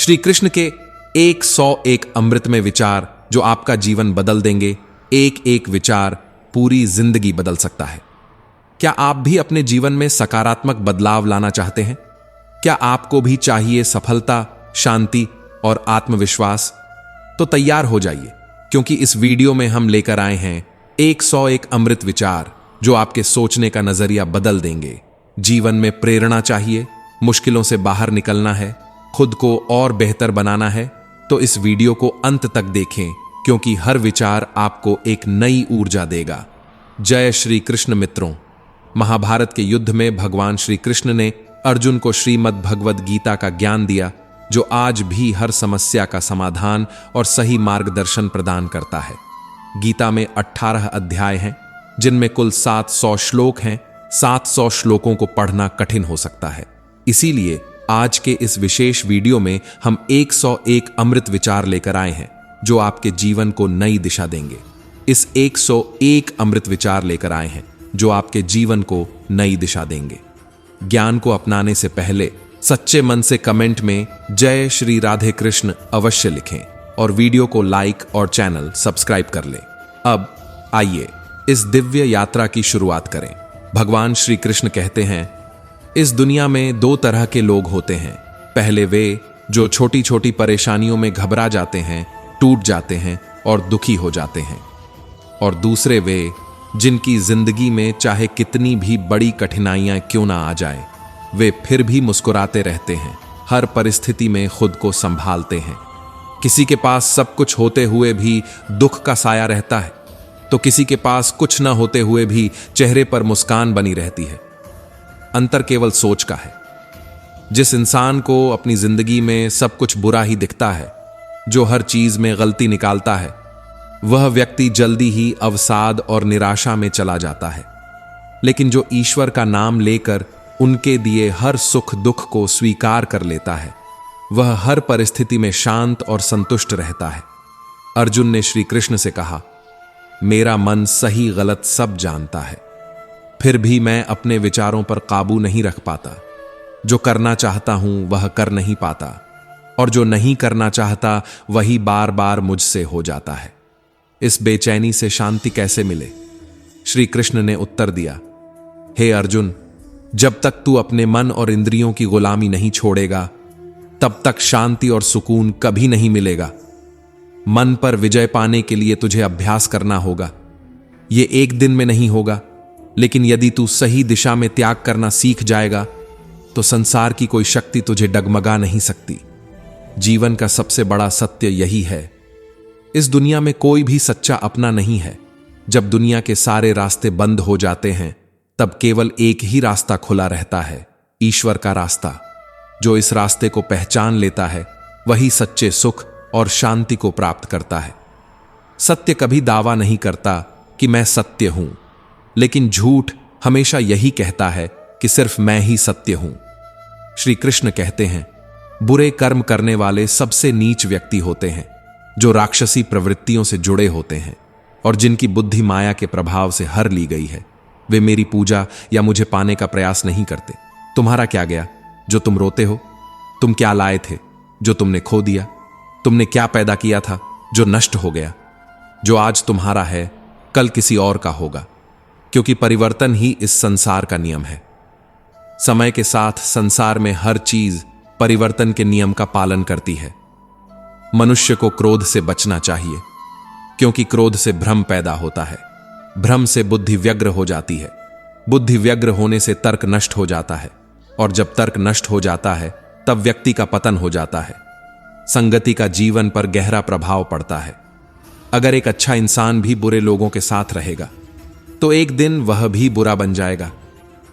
श्री कृष्ण के 101 अमृतमय विचार जो आपका जीवन बदल देंगे। एक एक विचार पूरी जिंदगी बदल सकता है। क्या आप भी अपने जीवन में सकारात्मक बदलाव लाना चाहते हैं? क्या आपको भी चाहिए सफलता, शांति और आत्मविश्वास? तो तैयार हो जाइए, क्योंकि इस वीडियो में हम लेकर आए हैं 101 अमृत विचार जो आपके सोचने का नजरिया बदल देंगे। जीवन में प्रेरणा चाहिए, मुश्किलों से बाहर निकलना है, खुद को और बेहतर बनाना है, तो इस वीडियो को अंत तक देखें, क्योंकि हर विचार आपको एक नई ऊर्जा देगा। जय श्री कृष्ण मित्रों, महाभारत के युद्ध में भगवान श्री कृष्ण ने अर्जुन को श्रीमद् भगवद गीता का ज्ञान दिया, जो आज भी हर समस्या का समाधान और सही मार्गदर्शन प्रदान करता है। गीता में 18 अध्याय हैं, जिनमें कुल 700 श्लोक हैं। 700 श्लोकों को पढ़ना कठिन हो सकता है, इसीलिए आज के इस विशेष वीडियो में हम 101 अमृत विचार लेकर आए हैं, जो आपके जीवन को नई दिशा देंगे। इस 101 अमृत विचार लेकर आए हैं जो आपके जीवन को नई दिशा देंगे। ज्ञान को अपनाने से पहले सच्चे मन से कमेंट में जय श्री राधे कृष्ण अवश्य लिखें और वीडियो को लाइक और चैनल सब्सक्राइब कर लें। अब आइए इस दिव्य यात्रा की शुरुआत करें। भगवान श्री कृष्ण कहते हैं, इस दुनिया में 2 तरह के लोग होते हैं। पहले वे जो छोटी छोटी परेशानियों में घबरा जाते हैं, टूट जाते हैं और दुखी हो जाते हैं, और दूसरे वे जिनकी जिंदगी में चाहे कितनी भी बड़ी कठिनाइयां क्यों ना आ जाए, वे फिर भी मुस्कुराते रहते हैं, हर परिस्थिति में खुद को संभालते हैं। किसी के पास सब कुछ होते हुए भी दुख का साया रहता है, तो किसी के पास कुछ न होते हुए भी चेहरे पर मुस्कान बनी रहती है। अंतर केवल सोच का है। जिस इंसान को अपनी जिंदगी में सब कुछ बुरा ही दिखता है, जो हर चीज में गलती निकालता है, वह व्यक्ति जल्दी ही अवसाद और निराशा में चला जाता है। लेकिन जो ईश्वर का नाम लेकर उनके दिए हर सुख दुख को स्वीकार कर लेता है, वह हर परिस्थिति में शांत और संतुष्ट रहता है। अर्जुन ने श्री कृष्ण से कहा, मेरा मन सही गलत सब जानता है, फिर भी मैं अपने विचारों पर काबू नहीं रख पाता। जो करना चाहता हूं वह कर नहीं पाता, और जो नहीं करना चाहता वही बार बार मुझसे हो जाता है। इस बेचैनी से शांति कैसे मिले? श्री कृष्ण ने उत्तर दिया, हे अर्जुन, जब तक तू अपने मन और इंद्रियों की गुलामी नहीं छोड़ेगा, तब तक शांति और सुकून कभी नहीं मिलेगा। मन पर विजय पाने के लिए तुझे अभ्यास करना होगा। यह एक दिन में नहीं होगा, लेकिन यदि तू सही दिशा में त्याग करना सीख जाएगा, तो संसार की कोई शक्ति तुझे डगमगा नहीं सकती। जीवन का सबसे बड़ा सत्य यही है। इस दुनिया में कोई भी सच्चा अपना नहीं है। जब दुनिया के सारे रास्ते बंद हो जाते हैं, तब केवल एक ही रास्ता खुला रहता है, ईश्वर का रास्ता। जो इस रास्ते को पहचान लेता है, वही सच्चे सुख और शांति को प्राप्त करता है। सत्य कभी दावा नहीं करता कि मैं सत्य हूं, लेकिन झूठ हमेशा यही कहता है कि सिर्फ मैं ही सत्य हूं। श्री कृष्ण कहते हैं, बुरे कर्म करने वाले सबसे नीच व्यक्ति होते हैं, जो राक्षसी प्रवृत्तियों से जुड़े होते हैं और जिनकी बुद्धि माया के प्रभाव से हर ली गई है। वे मेरी पूजा या मुझे पाने का प्रयास नहीं करते। तुम्हारा क्या गया जो तुम रोते हो? तुम क्या लाए थे जो तुमने खो दिया? तुमने क्या पैदा किया था जो नष्ट हो गया? जो आज तुम्हारा है, कल किसी और का होगा, क्योंकि परिवर्तन ही इस संसार का नियम है। समय के साथ संसार में हर चीज परिवर्तन के नियम का पालन करती है। मनुष्य को क्रोध से बचना चाहिए, क्योंकि क्रोध से भ्रम पैदा होता है। भ्रम से बुद्धि व्यग्र हो जाती है। बुद्धि व्यग्र होने से तर्क नष्ट हो जाता है, और जब तर्क नष्ट हो जाता है, तब व्यक्ति का पतन हो जाता है। संगति का जीवन पर गहरा प्रभाव पड़ता है। अगर एक अच्छा इंसान भी बुरे लोगों के साथ रहेगा, तो एक दिन वह भी बुरा बन जाएगा।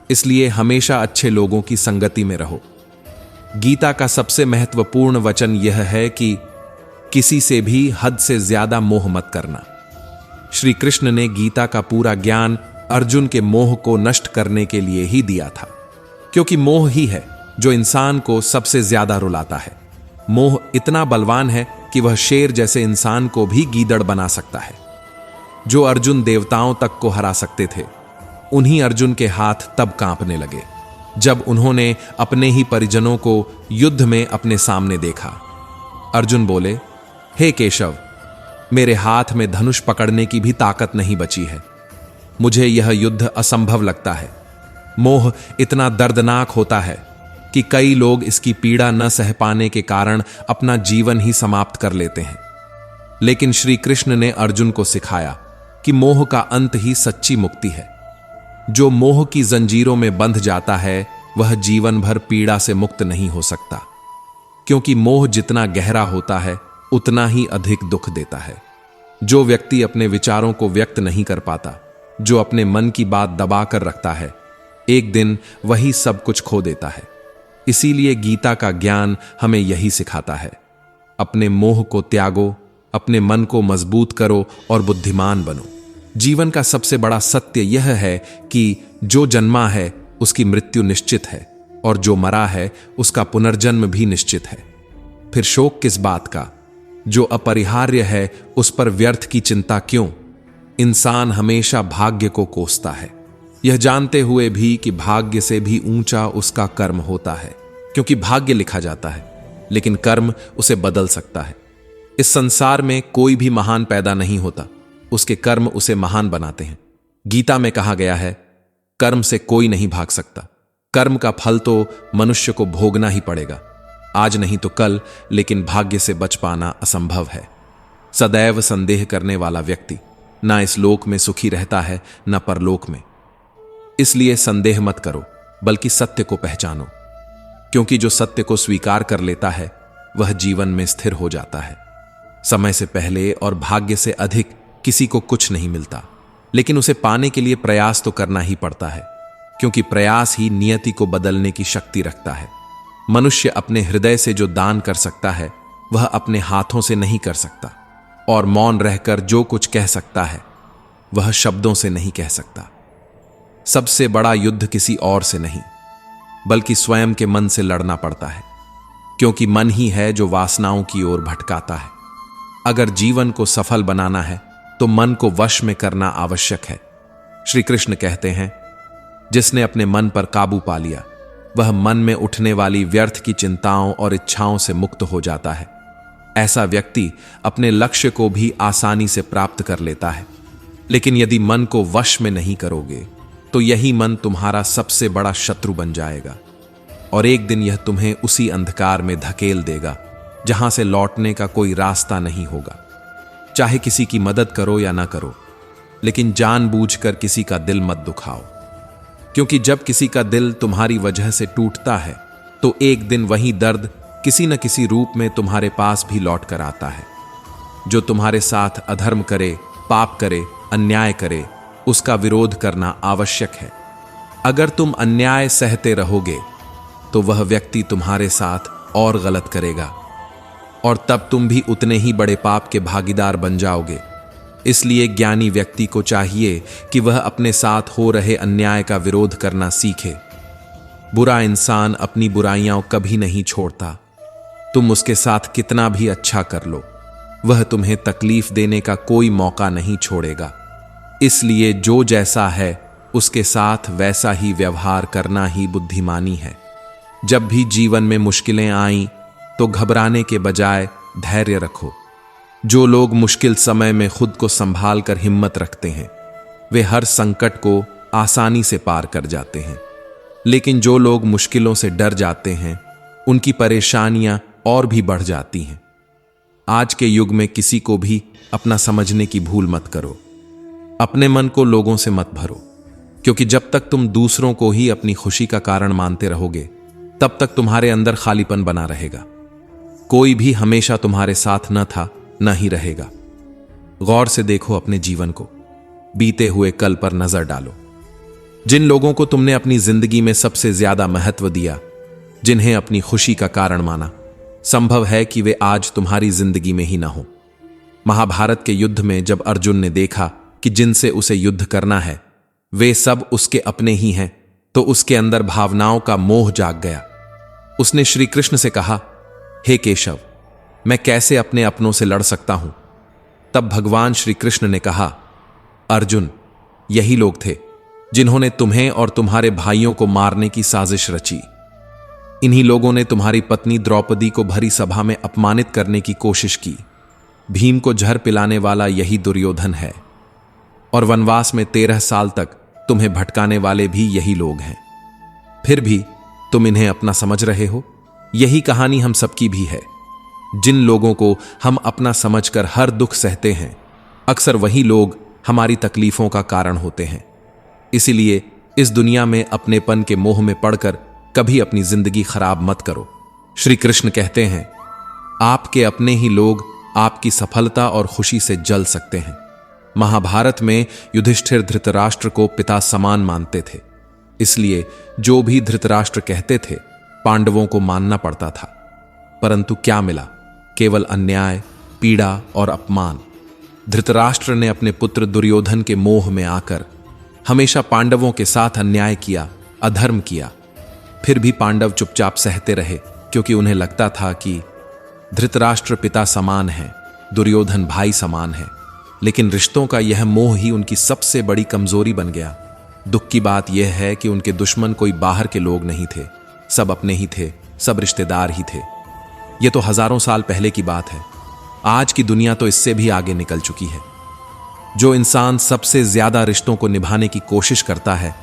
इसलिए हमेशा अच्छे लोगों की संगति में रहो। गीता का सबसे महत्वपूर्ण वचन यह है कि किसी से भी हद से ज्यादा मोह मत करना। श्री कृष्ण ने गीता का पूरा ज्ञान अर्जुन के मोह को नष्ट करने के लिए ही दिया था, क्योंकि मोह ही है जो इंसान को सबसे ज्यादा रुलाता है। मोह इतना बलवान है कि वह शेर जैसे इंसान को भी गीदड़ बना सकता है। जो अर्जुन देवताओं तक को हरा सकते थे, उन्हीं अर्जुन के हाथ तब कांपने लगे जब उन्होंने अपने ही परिजनों को युद्ध में अपने सामने देखा। अर्जुन बोले, हे केशव, मेरे हाथ में धनुष पकड़ने की भी ताकत नहीं बची है। मुझे यह युद्ध असंभव लगता है। मोह इतना दर्दनाक होता है कि कई लोग इसकी पीड़ा न सह पाने के कारण अपना जीवन ही समाप्त कर लेते हैं। लेकिन श्री कृष्ण ने अर्जुन को सिखाया कि मोह का अंत ही सच्ची मुक्ति है। जो मोह की जंजीरों में बंध जाता है वह जीवन भर पीड़ा से मुक्त नहीं हो सकता, क्योंकि मोह जितना गहरा होता है उतना ही अधिक दुख देता है। जो व्यक्ति अपने विचारों को व्यक्त नहीं कर पाता, जो अपने मन की बात दबा कर रखता है, एक दिन वही सब कुछ खो देता है। इसीलिए गीता का ज्ञान हमें यही सिखाता है, अपने मोह को त्यागो, अपने मन को मजबूत करो और बुद्धिमान बनो। जीवन का सबसे बड़ा सत्य यह है कि जो जन्मा है उसकी मृत्यु निश्चित है और जो मरा है उसका पुनर्जन्म भी निश्चित है। फिर शोक किस बात का? जो अपरिहार्य है उस पर व्यर्थ की चिंता क्यों? इंसान हमेशा भाग्य को कोसता है, यह जानते हुए भी कि भाग्य से भी ऊंचा उसका कर्म होता है, क्योंकि भाग्य लिखा जाता है लेकिन कर्म उसे बदल सकता है। इस संसार में कोई भी महान पैदा नहीं होता, उसके कर्म उसे महान बनाते हैं। गीता में कहा गया है, कर्म से कोई नहीं भाग सकता। कर्म का फल तो मनुष्य को भोगना ही पड़ेगा, आज नहीं तो कल, लेकिन भाग्य से बच पाना असंभव है। सदैव संदेह करने वाला व्यक्ति ना इस लोक में सुखी रहता है न परलोक में। इसलिए संदेह मत करो, बल्कि सत्य को पहचानो, क्योंकि जो सत्य को स्वीकार कर लेता है वह जीवन में स्थिर हो जाता है। समय से पहले और भाग्य से अधिक किसी को कुछ नहीं मिलता, लेकिन उसे पाने के लिए प्रयास तो करना ही पड़ता है, क्योंकि प्रयास ही नियति को बदलने की शक्ति रखता है। मनुष्य अपने हृदय से जो दान कर सकता है वह अपने हाथों से नहीं कर सकता, और मौन रहकर जो कुछ कह सकता है वह शब्दों से नहीं कह सकता। सबसे बड़ा युद्ध किसी और से नहीं, बल्कि स्वयं के मन से लड़ना पड़ता है, क्योंकि मन ही है जो वासनाओं की ओर भटकाता है। अगर जीवन को सफल बनाना है तो मन को वश में करना आवश्यक है। श्री कृष्ण कहते हैं, जिसने अपने मन पर काबू पा लिया वह मन में उठने वाली व्यर्थ की चिंताओं और इच्छाओं से मुक्त हो जाता है। ऐसा व्यक्ति अपने लक्ष्य को भी आसानी से प्राप्त कर लेता है। लेकिन यदि मन को वश में नहीं करोगे तो यही मन तुम्हारा सबसे बड़ा शत्रु बन जाएगा, और एक दिन यह तुम्हें उसी अंधकार में धकेल देगा जहां से लौटने का कोई रास्ता नहीं होगा। चाहे किसी की मदद करो या ना करो, लेकिन जानबूझकर किसी का दिल मत दुखाओ, क्योंकि जब किसी का दिल तुम्हारी वजह से टूटता है तो एक दिन वही दर्द किसी न किसी रूप में तुम्हारे पास भी लौट कर आता है। जो तुम्हारे साथ अधर्म करे, पाप करे, अन्याय करे, उसका विरोध करना आवश्यक है। अगर तुम अन्याय सहते रहोगे तो वह व्यक्ति तुम्हारे साथ और गलत करेगा, और तब तुम भी उतने ही बड़े पाप के भागीदार बन जाओगे। इसलिए ज्ञानी व्यक्ति को चाहिए कि वह अपने साथ हो रहे अन्याय का विरोध करना सीखे। बुरा इंसान अपनी बुराइयां कभी नहीं छोड़ता। तुम उसके साथ कितना भी अच्छा कर लो, वह तुम्हें तकलीफ देने का कोई मौका नहीं छोड़ेगा। इसलिए जो जैसा है उसके साथ वैसा ही व्यवहार करना ही बुद्धिमानी है। जब भी जीवन में मुश्किलें आईं तो घबराने के बजाय धैर्य रखो। जो लोग मुश्किल समय में खुद को संभाल कर हिम्मत रखते हैं वे हर संकट को आसानी से पार कर जाते हैं, लेकिन जो लोग मुश्किलों से डर जाते हैं उनकी परेशानियां और भी बढ़ जाती हैं। आज के युग में किसी को भी अपना समझने की भूल मत करो। अपने मन को लोगों से मत भरो, क्योंकि जब तक तुम दूसरों को ही अपनी खुशी का कारण मानते रहोगे तब तक तुम्हारे अंदर खालीपन बना रहेगा। कोई भी हमेशा तुम्हारे साथ न था, न ही रहेगा। गौर से देखो अपने जीवन को, बीते हुए कल पर नजर डालो। जिन लोगों को तुमने अपनी जिंदगी में सबसे ज्यादा महत्व दिया, जिन्हें अपनी खुशी का कारण माना, संभव है कि वे आज तुम्हारी जिंदगी में ही ना हो। महाभारत के युद्ध में जब अर्जुन ने देखा कि जिनसे उसे युद्ध करना है वे सब उसके अपने ही हैं, तो उसके अंदर भावनाओं का मोह जाग गया। उसने श्री कृष्ण से कहा, हे केशव, मैं कैसे अपने अपनों से लड़ सकता हूं? तब भगवान श्री कृष्ण ने कहा, अर्जुन, यही लोग थे जिन्होंने तुम्हें और तुम्हारे भाइयों को मारने की साजिश रची। इन्हीं लोगों ने तुम्हारी पत्नी द्रौपदी को भरी सभा में अपमानित करने की कोशिश की। भीम को जहर पिलाने वाला यही दुर्योधन है, और वनवास में 13 साल तक तुम्हें भटकाने वाले भी यही लोग हैं। फिर भी तुम इन्हें अपना समझ रहे हो। यही कहानी हम सबकी भी है। जिन लोगों को हम अपना समझकर हर दुख सहते हैं, अक्सर वही लोग हमारी तकलीफों का कारण होते हैं। इसीलिए इस दुनिया में अपनेपन के मोह में पड़कर कभी अपनी जिंदगी खराब मत करो। श्री कृष्ण कहते हैं, आपके अपने ही लोग आपकी सफलता और खुशी से जल सकते हैं। महाभारत में युधिष्ठिर धृतराष्ट्र को पिता समान मानते थे, इसलिए जो भी धृतराष्ट्र कहते थे पांडवों को मानना पड़ता था। परंतु क्या मिला? केवल अन्याय, पीड़ा और अपमान। धृतराष्ट्र ने अपने पुत्र दुर्योधन के मोह में आकर हमेशा पांडवों के साथ अन्याय किया, अधर्म किया। फिर भी पांडव चुपचाप सहते रहे, क्योंकि उन्हें लगता था कि धृतराष्ट्र पिता समान है, दुर्योधन भाई समान है। लेकिन रिश्तों का यह मोह ही उनकी सबसे बड़ी कमजोरी बन गया। दुख की बात यह है कि उनके दुश्मन कोई बाहर के लोग नहीं थे, सब अपने ही थे, सब रिश्तेदार ही थे। यह तो हजारों साल पहले की बात है। आज की दुनिया तो इससे भी आगे निकल चुकी है। जो इंसान सबसे ज्यादा रिश्तों को निभाने की कोशिश करता है,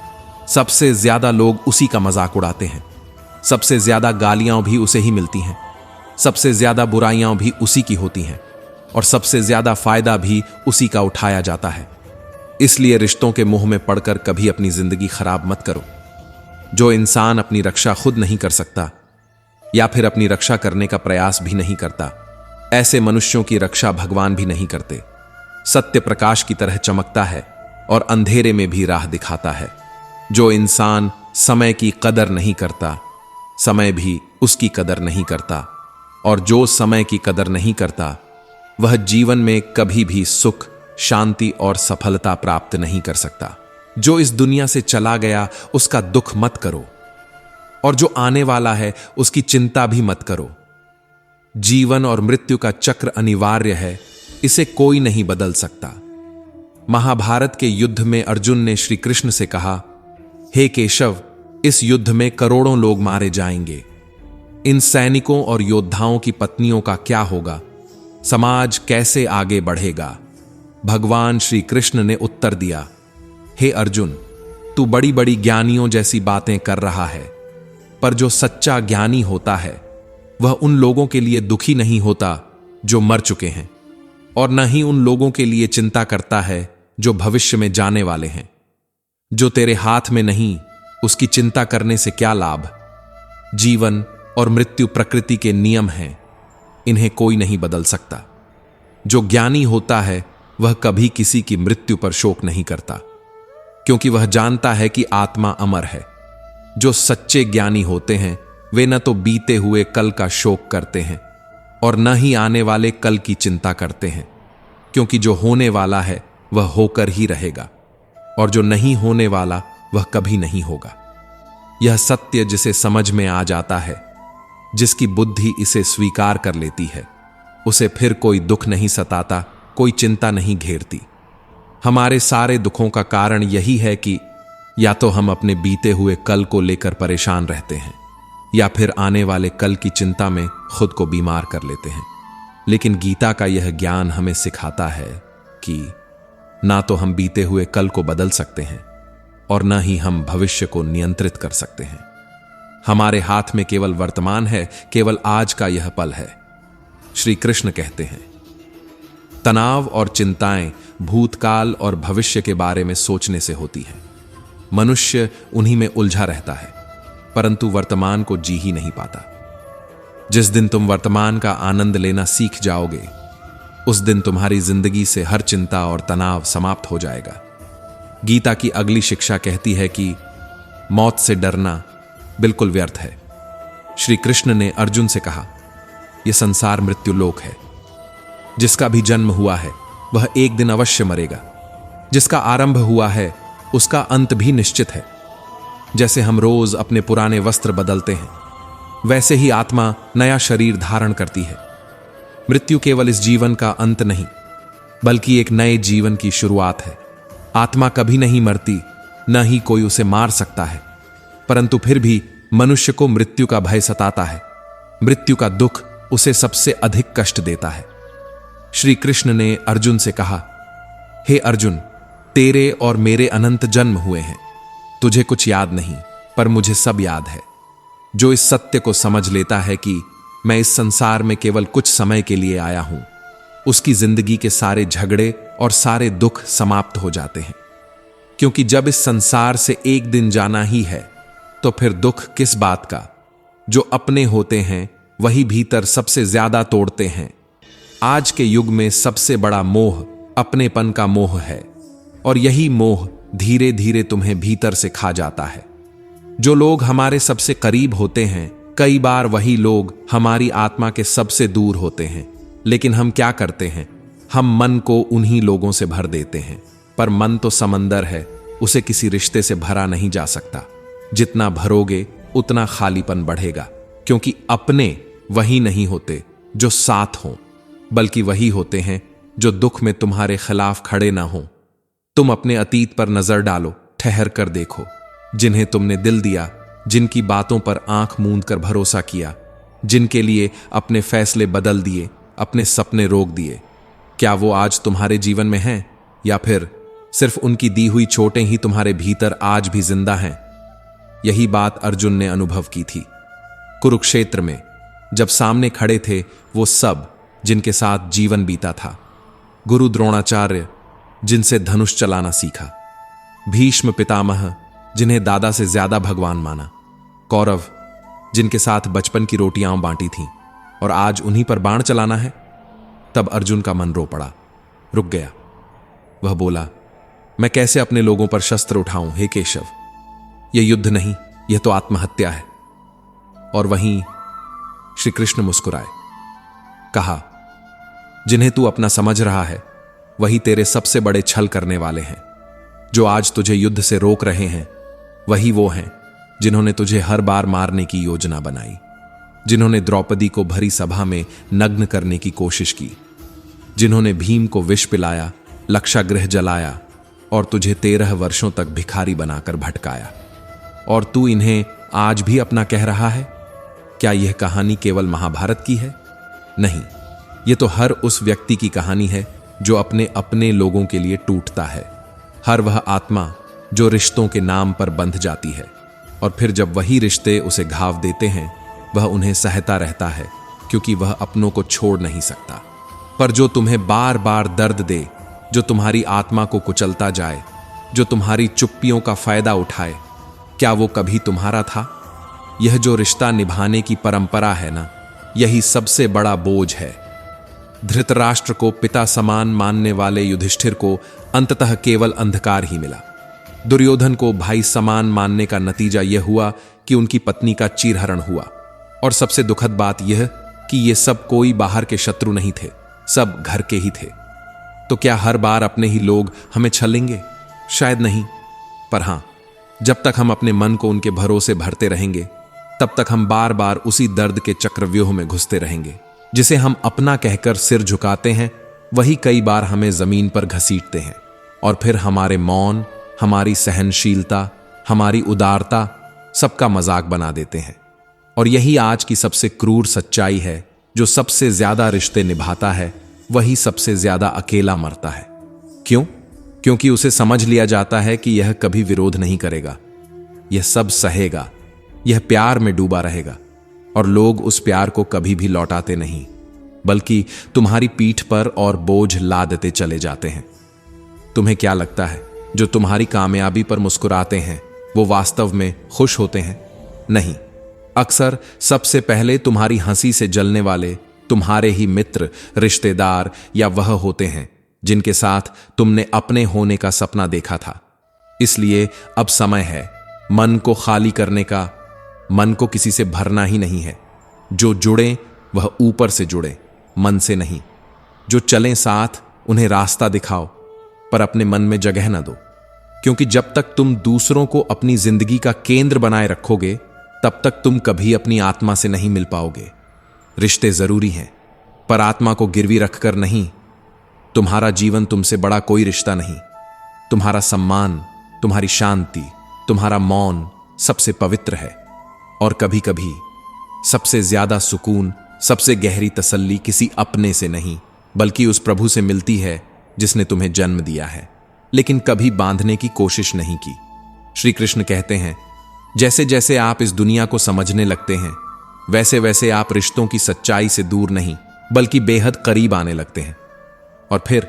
सबसे ज्यादा लोग उसी का मजाक उड़ाते हैं, सबसे ज्यादा गालियां भी उसे ही मिलती हैं, सबसे ज्यादा बुराइयां भी उसी की होती हैं, और सबसे ज्यादा फायदा भी उसी का उठाया जाता है। इसलिए रिश्तों के मोह में पड़कर कभी अपनी जिंदगी खराब मत करो। जो इंसान अपनी रक्षा खुद नहीं कर सकता या फिर अपनी रक्षा करने का प्रयास भी नहीं करता, ऐसे मनुष्यों की रक्षा भगवान भी नहीं करते। सत्य प्रकाश की तरह चमकता है और अंधेरे में भी राह दिखाता है। जो इंसान समय की कदर नहीं करता, समय भी उसकी कदर नहीं करता, और जो समय की कदर नहीं करता, वह जीवन में कभी भी सुख, शांति और सफलता प्राप्त नहीं कर सकता। जो इस दुनिया से चला गया उसका दुख मत करो, और जो आने वाला है उसकी चिंता भी मत करो। जीवन और मृत्यु का चक्र अनिवार्य है, इसे कोई नहीं बदल सकता। महाभारत के युद्ध में अर्जुन ने श्री कृष्ण से कहा, हे केशव, इस युद्ध में करोड़ों लोग मारे जाएंगे। इन सैनिकों और योद्धाओं की पत्नियों का क्या होगा? समाज कैसे आगे बढ़ेगा? भगवान श्री कृष्ण ने उत्तर दिया, हे अर्जुन, तू बड़ी बड़ी ज्ञानियों जैसी बातें कर रहा है, पर जो सच्चा ज्ञानी होता है वह उन लोगों के लिए दुखी नहीं होता जो मर चुके हैं, और न ही उन लोगों के लिए चिंता करता है जो भविष्य में जाने वाले हैं। जो तेरे हाथ में नहीं, उसकी चिंता करने से क्या लाभ? जीवन और मृत्यु प्रकृति के नियम हैं, इन्हें कोई नहीं बदल सकता। जो ज्ञानी होता है वह कभी किसी की मृत्यु पर शोक नहीं करता, क्योंकि वह जानता है कि आत्मा अमर है। जो सच्चे ज्ञानी होते हैं वे न तो बीते हुए कल का शोक करते हैं और न ही आने वाले कल की चिंता करते हैं, क्योंकि जो होने वाला है वह होकर ही रहेगा, और जो नहीं होने वाला वह कभी नहीं होगा। यह सत्य जिसे समझ में आ जाता है, जिसकी बुद्धि इसे स्वीकार कर लेती है, उसे फिर कोई दुख नहीं सताता, कोई चिंता नहीं घेरती। हमारे सारे दुखों का कारण यही है कि या तो हम अपने बीते हुए कल को लेकर परेशान रहते हैं, या फिर आने वाले कल की चिंता में खुद को बीमार कर लेते हैं। लेकिन गीता का यह ज्ञान हमें सिखाता है कि ना तो हम बीते हुए कल को बदल सकते हैं और न ही हम भविष्य को नियंत्रित कर सकते हैं। हमारे हाथ में केवल वर्तमान है, केवल आज का यह पल है। श्री कृष्ण कहते हैं, तनाव और चिंताएं भूतकाल और भविष्य के बारे में सोचने से होती हैं। मनुष्य उन्हीं में उलझा रहता है, परंतु वर्तमान को जी ही नहीं पाता। जिस दिन तुम वर्तमान का आनंद लेना सीख जाओगे, उस दिन तुम्हारी जिंदगी से हर चिंता और तनाव समाप्त हो जाएगा। गीता की अगली शिक्षा कहती है कि मौत से डरना बिल्कुल व्यर्थ है। श्री कृष्ण ने अर्जुन से कहा, यह संसार मृत्युलोक है। जिसका भी जन्म हुआ है वह एक दिन अवश्य मरेगा। जिसका आरंभ हुआ है उसका अंत भी निश्चित है। जैसे हम रोज अपने पुराने वस्त्र बदलते हैं, वैसे ही आत्मा नया शरीर धारण करती है। मृत्यु केवल इस जीवन का अंत नहीं, बल्कि एक नए जीवन की शुरुआत है। आत्मा कभी नहीं मरती, न ही कोई उसे मार सकता है, परंतु फिर भी मनुष्य को मृत्यु का भय सताता है। मृत्यु का दुख उसे सबसे अधिक कष्ट देता है। श्री कृष्ण ने अर्जुन से कहा, हे अर्जुन, तेरे और मेरे अनंत जन्म हुए हैं। तुझे कुछ याद नहीं, पर मुझे सब याद है। जो इस सत्य को समझ लेता है कि मैं इस संसार में केवल कुछ समय के लिए आया हूं, उसकी जिंदगी के सारे झगड़े और सारे दुख समाप्त हो जाते हैं। क्योंकि जब इस संसार से एक दिन जाना ही है, तो फिर दुख किस बात का। जो अपने होते हैं वही भीतर सबसे ज्यादा तोड़ते हैं। आज के युग में सबसे बड़ा मोह अपनेपन का मोह है, और यही मोह धीरे धीरे तुम्हें भीतर से खा जाता है। जो लोग हमारे सबसे करीब होते हैं, कई बार वही लोग हमारी आत्मा के सबसे दूर होते हैं। लेकिन हम क्या करते हैं, हम मन को उन्हीं लोगों से भर देते हैं। पर मन तो समंदर है, उसे किसी रिश्ते से भरा नहीं जा सकता। जितना भरोगे उतना खालीपन बढ़ेगा, क्योंकि अपने वही नहीं होते जो साथ हों, बल्कि वही होते हैं जो दुख में तुम्हारे खिलाफ खड़े ना हों। तुम अपने अतीत पर नजर डालो, ठहर कर देखो। जिन्हें तुमने दिल दिया, जिनकी बातों पर आंख मूंद कर भरोसा किया, जिनके लिए अपने फैसले बदल दिए, अपने सपने रोक दिए, क्या वो आज तुम्हारे जीवन में हैं, या फिर सिर्फ उनकी दी हुई चोटें ही तुम्हारे भीतर आज भी जिंदा हैं? यही बात अर्जुन ने अनुभव की थी। कुरुक्षेत्र में जब सामने खड़े थे वो सब जिनके साथ जीवन बीता था। गुरु द्रोणाचार्य, जिनसे धनुष चलाना सीखा। भीष्म पितामह, जिन्हें दादा से ज्यादा भगवान माना। कौरव, जिनके साथ बचपन की रोटियां बांटी थीं, और आज उन्हीं पर बाण चलाना है। तब अर्जुन का मन रो पड़ा, रुक गया। वह बोला, मैं कैसे अपने लोगों पर शस्त्र उठाऊं हे केशव? यह युद्ध नहीं, यह तो आत्महत्या है। और वहीं श्री कृष्ण मुस्कुराए, कहा, जिन्हें तू अपना समझ रहा है वही तेरे सबसे बड़े छल करने वाले हैं। जो आज तुझे युद्ध से रोक रहे हैं वही वो हैं जिन्होंने तुझे हर बार मारने की योजना बनाई, जिन्होंने द्रौपदी को भरी सभा में नग्न करने की कोशिश की, जिन्होंने भीम को विष पिलाया, लक्षागृह जलाया और तुझे 13 वर्षों तक भिखारी बनाकर भटकाया। और तू इन्हें आज भी अपना कह रहा है? क्या यह कहानी केवल महाभारत की है? नहीं, यह तो हर उस व्यक्ति की कहानी है जो अपने अपने लोगों के लिए टूटता है। हर वह आत्मा जो रिश्तों के नाम पर बंध जाती है, और फिर जब वही रिश्ते उसे घाव देते हैं, वह उन्हें सहता रहता है, क्योंकि वह अपनों को छोड़ नहीं सकता। पर जो तुम्हें बार बार दर्द दे, जो तुम्हारी आत्मा को कुचलता जाए, जो तुम्हारी चुप्पियों का फायदा उठाए, क्या वो कभी तुम्हारा था? यह जो रिश्ता निभाने की परंपरा है ना, यही सबसे बड़ा बोझ है। धृतराष्ट्र को पिता समान मानने वाले युधिष्ठिर को अंततः केवल अंधकार ही मिला। दुर्योधन को भाई समान मानने का नतीजा यह हुआ कि उनकी पत्नी का चीरहरण हुआ। और सबसे दुखद बात यह कि ये सब कोई बाहर के शत्रु नहीं थे, सब घर के ही थे। तो क्या हर बार अपने ही लोग हमें छलेंगे? शायद नहीं, पर हां, जब तक हम अपने मन को उनके भरोसे भरते रहेंगे, तब तक हम बार बार उसी दर्द के चक्रव्यूह में घुसते रहेंगे। जिसे हम अपना कहकर सिर झुकाते हैं, वही कई बार हमें जमीन पर घसीटते हैं, और फिर हमारे मौन, हमारी सहनशीलता, हमारी उदारता सबका मजाक बना देते हैं। और यही आज की सबसे क्रूर सच्चाई है। जो सबसे ज्यादा रिश्ते निभाता है वही सबसे ज्यादा अकेला मरता है। क्यों? क्योंकि उसे समझ लिया जाता है कि यह कभी विरोध नहीं करेगा, यह सब सहेगा, यह प्यार में डूबा रहेगा। और लोग उस प्यार को कभी भी लौटाते नहीं, बल्कि तुम्हारी पीठ पर और बोझ लादते चले जाते हैं। तुम्हें क्या लगता है जो तुम्हारी कामयाबी पर मुस्कुराते हैं वो वास्तव में खुश होते हैं? नहीं, अक्सर सबसे पहले तुम्हारी हंसी से जलने वाले तुम्हारे ही मित्र, रिश्तेदार या वह होते हैं जिनके साथ तुमने अपने होने का सपना देखा था। इसलिए अब समय है मन को खाली करने का। मन को किसी से भरना ही नहीं है। जो जुड़े वह ऊपर से जुड़े, मन से नहीं। जो चलें साथ उन्हें रास्ता दिखाओ, पर अपने मन में जगह न दो। क्योंकि जब तक तुम दूसरों को अपनी जिंदगी का केंद्र बनाए रखोगे, तब तक तुम कभी अपनी आत्मा से नहीं मिल पाओगे। रिश्ते जरूरी हैं, पर आत्मा को गिरवी रखकर नहीं। तुम्हारा जीवन तुमसे बड़ा कोई रिश्ता नहीं। तुम्हारा सम्मान, तुम्हारी शांति, तुम्हारा मौन सबसे पवित्र है। और कभी कभी सबसे ज्यादा सुकून, सबसे गहरी तसल्ली किसी अपने से नहीं बल्कि उस प्रभु से मिलती है जिसने तुम्हें जन्म दिया है लेकिन कभी बांधने की कोशिश नहीं की। श्री कृष्ण कहते हैं, जैसे जैसे आप इस दुनिया को समझने लगते हैं वैसे वैसे आप रिश्तों की सच्चाई से दूर नहीं बल्कि बेहद करीब आने लगते हैं। और फिर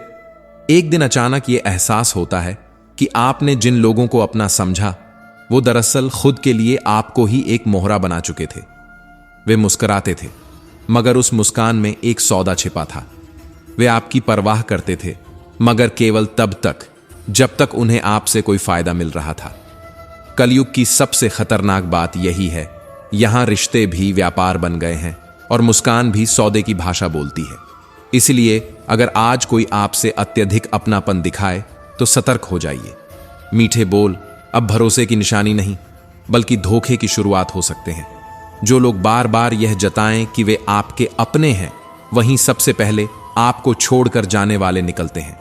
एक दिन अचानक यह एहसास होता है कि आपने जिन लोगों को अपना समझा वो दरअसल खुद के लिए आपको ही एक मोहरा बना चुके थे। वे मुस्कुराते थे मगर उस मुस्कान में एक सौदा छिपा था। वे आपकी परवाह करते थे मगर केवल तब तक जब तक उन्हें आपसे कोई फायदा मिल रहा था। कलयुग की सबसे खतरनाक बात यही है, यहां रिश्ते भी व्यापार बन गए हैं और मुस्कान भी सौदे की भाषा बोलती है। इसलिए अगर आज कोई आपसे अत्यधिक अपनापन दिखाए तो सतर्क हो जाइए। मीठे बोल अब भरोसे की निशानी नहीं बल्कि धोखे की शुरुआत हो सकते हैं। जो लोग बार बार यह जताएं कि वे आपके अपने हैं, वहीं सबसे पहले आपको छोड़कर जाने वाले निकलते हैं।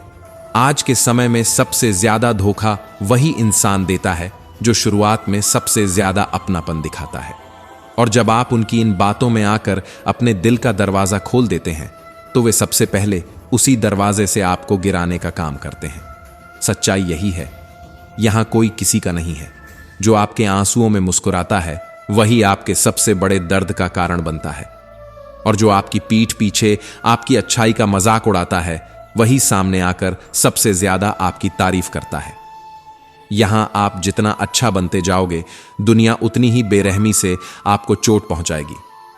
आज के समय में सबसे ज्यादा धोखा वही इंसान देता है जो शुरुआत में सबसे ज्यादा अपनापन दिखाता है। और जब आप उनकी इन बातों में आकर अपने दिल का दरवाजा खोल देते हैं तो वे सबसे पहले उसी दरवाजे से आपको गिराने का काम करते हैं। सच्चाई यही है, यहां कोई किसी का नहीं है। जो आपके आंसुओं में मुस्कुराता है वही आपके सबसे बड़े दर्द का कारण बनता है। और जो आपकी पीठ पीछे आपकी अच्छाई का मजाक उड़ाता है वही सामने आकर सबसे ज्यादा आपकी तारीफ करता है। यहां आप जितना अच्छा बनते जाओगे दुनिया उतनी ही बेरहमी से आपको चोट पहुंचाएगी,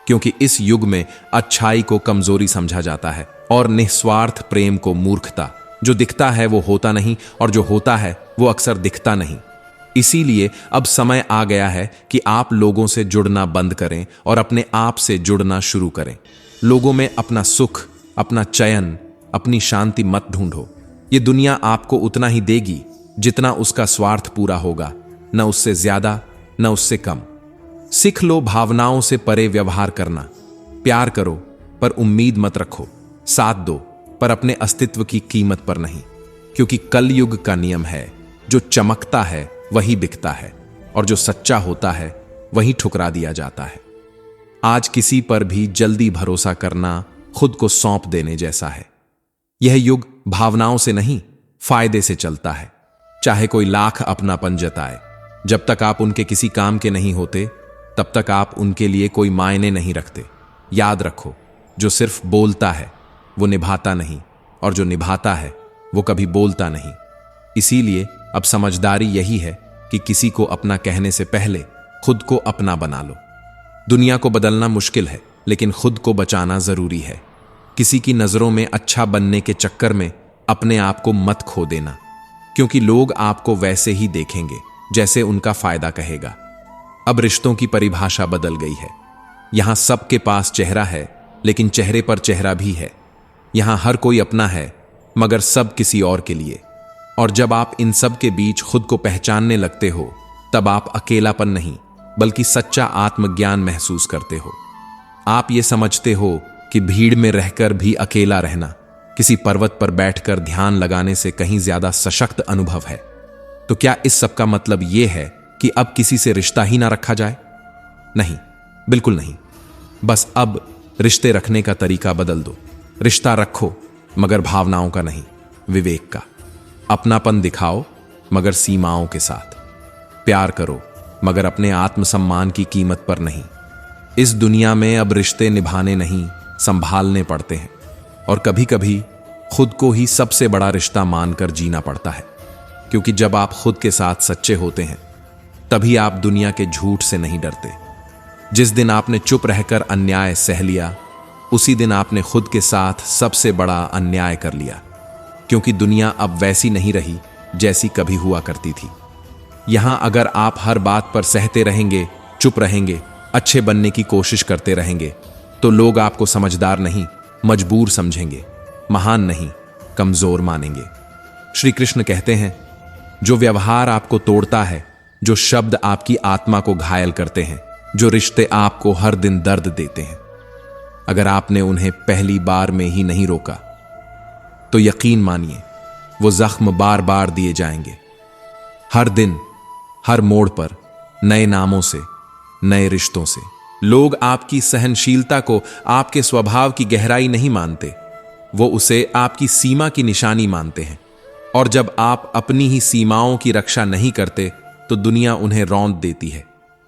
क्योंकि इस युग में अच्छाई को कमजोरी समझा जाता है और निस्वार्थ प्रेम को मूर्खता। जो दिखता है वो होता नहीं और जो होता है वो अक्सर दिखता नहीं। इसीलिए अब समय आ गया है कि आप लोगों से जुड़ना बंद करें और अपने आप से जुड़ना शुरू करें। लोगों में अपना सुख, अपना चयन, अपनी शांति मत ढूंढो। ये दुनिया आपको उतना ही देगी जितना उसका स्वार्थ पूरा होगा, न उससे ज्यादा न उससे कम। सीख लो भावनाओं से परे व्यवहार करना। प्यार करो पर उम्मीद मत रखो। साथ दो पर अपने अस्तित्व की कीमत पर नहीं, क्योंकि कलयुग का नियम है, जो चमकता है वही बिकता है और जो सच्चा होता है वही ठुकरा दिया जाता है। आज किसी पर भी जल्दी भरोसा करना खुद को सौंप देने जैसा है। यह युग भावनाओं से नहीं फायदे से चलता है। चाहे कोई लाख अपनापन जताए, जब तक आप उनके किसी काम के नहीं होते तब तक आप उनके लिए कोई मायने नहीं रखते। याद रखो, जो सिर्फ बोलता है वो निभाता नहीं और जो निभाता है वो कभी बोलता नहीं। इसीलिए अब समझदारी यही है कि किसी को अपना कहने से पहले खुद को अपना बना लो। दुनिया को बदलना मुश्किल है लेकिन खुद को बचाना जरूरी है। किसी की नजरों में अच्छा बनने के चक्कर में अपने आप को मत खो देना, क्योंकि लोग आपको वैसे ही देखेंगे जैसे उनका फायदा कहेगा। अब रिश्तों की परिभाषा बदल गई है। यहां सबके पास चेहरा है लेकिन चेहरे पर चेहरा भी है। यहां हर कोई अपना है मगर सब किसी और के लिए। और जब आप इन सब के बीच खुद को पहचानने लगते हो तब आप अकेलापन नहीं बल्कि सच्चा आत्मज्ञान महसूस करते हो। आप ये समझते हो कि भीड़ में रहकर भी अकेला रहना किसी पर्वत पर बैठकर ध्यान लगाने से कहीं ज्यादा सशक्त अनुभव है। तो क्या इस सब का मतलब यह है कि अब किसी से रिश्ता ही ना रखा जाए? नहीं, बिल्कुल नहीं। बस अब रिश्ते रखने का तरीका बदल दो। रिश्ता रखो मगर भावनाओं का नहीं, विवेक का। अपनापन दिखाओ मगर सीमाओं के साथ। प्यार करो मगर अपने आत्मसम्मान की कीमत पर नहीं। इस दुनिया में अब रिश्ते निभाने नहीं, संभालने पड़ते हैं। और कभी कभी खुद को ही सबसे बड़ा रिश्ता मानकर जीना पड़ता है, क्योंकि जब आप खुद के साथ सच्चे होते हैं तभी आप दुनिया के झूठ से नहीं डरते। जिस दिन आपने चुप रहकर अन्याय सह लिया उसी दिन आपने खुद के साथ सबसे बड़ा अन्याय कर लिया, क्योंकि दुनिया अब वैसी नहीं रही जैसी कभी हुआ करती थी। यहां अगर आप हर बात पर सहते रहेंगे, चुप रहेंगे, अच्छे बनने की कोशिश करते रहेंगे तो लोग आपको समझदार नहीं मजबूर समझेंगे, महान नहीं कमजोर मानेंगे। श्री कृष्ण कहते हैं, जो व्यवहार आपको तोड़ता है, जो शब्द आपकी आत्मा को घायल करते हैं, जो रिश्ते आपको हर दिन दर्द देते हैं, अगर आपने उन्हें पहली बार में ही नहीं रोका तो यकीन मानिए वो जख्म बार बार दिए जाएंगे। हर दिन, हर मोड़ पर नए नामों से, नए रिश्तों से। लोग आपकी सहनशीलता को आपके स्वभाव की गहराई नहीं मानते, वो उसे आपकी सीमा की निशानी मानते हैं। और जब आप अपनी ही सीमाओं की रक्षा नहीं करते तो दुनिया उन्हें रौंद देती है।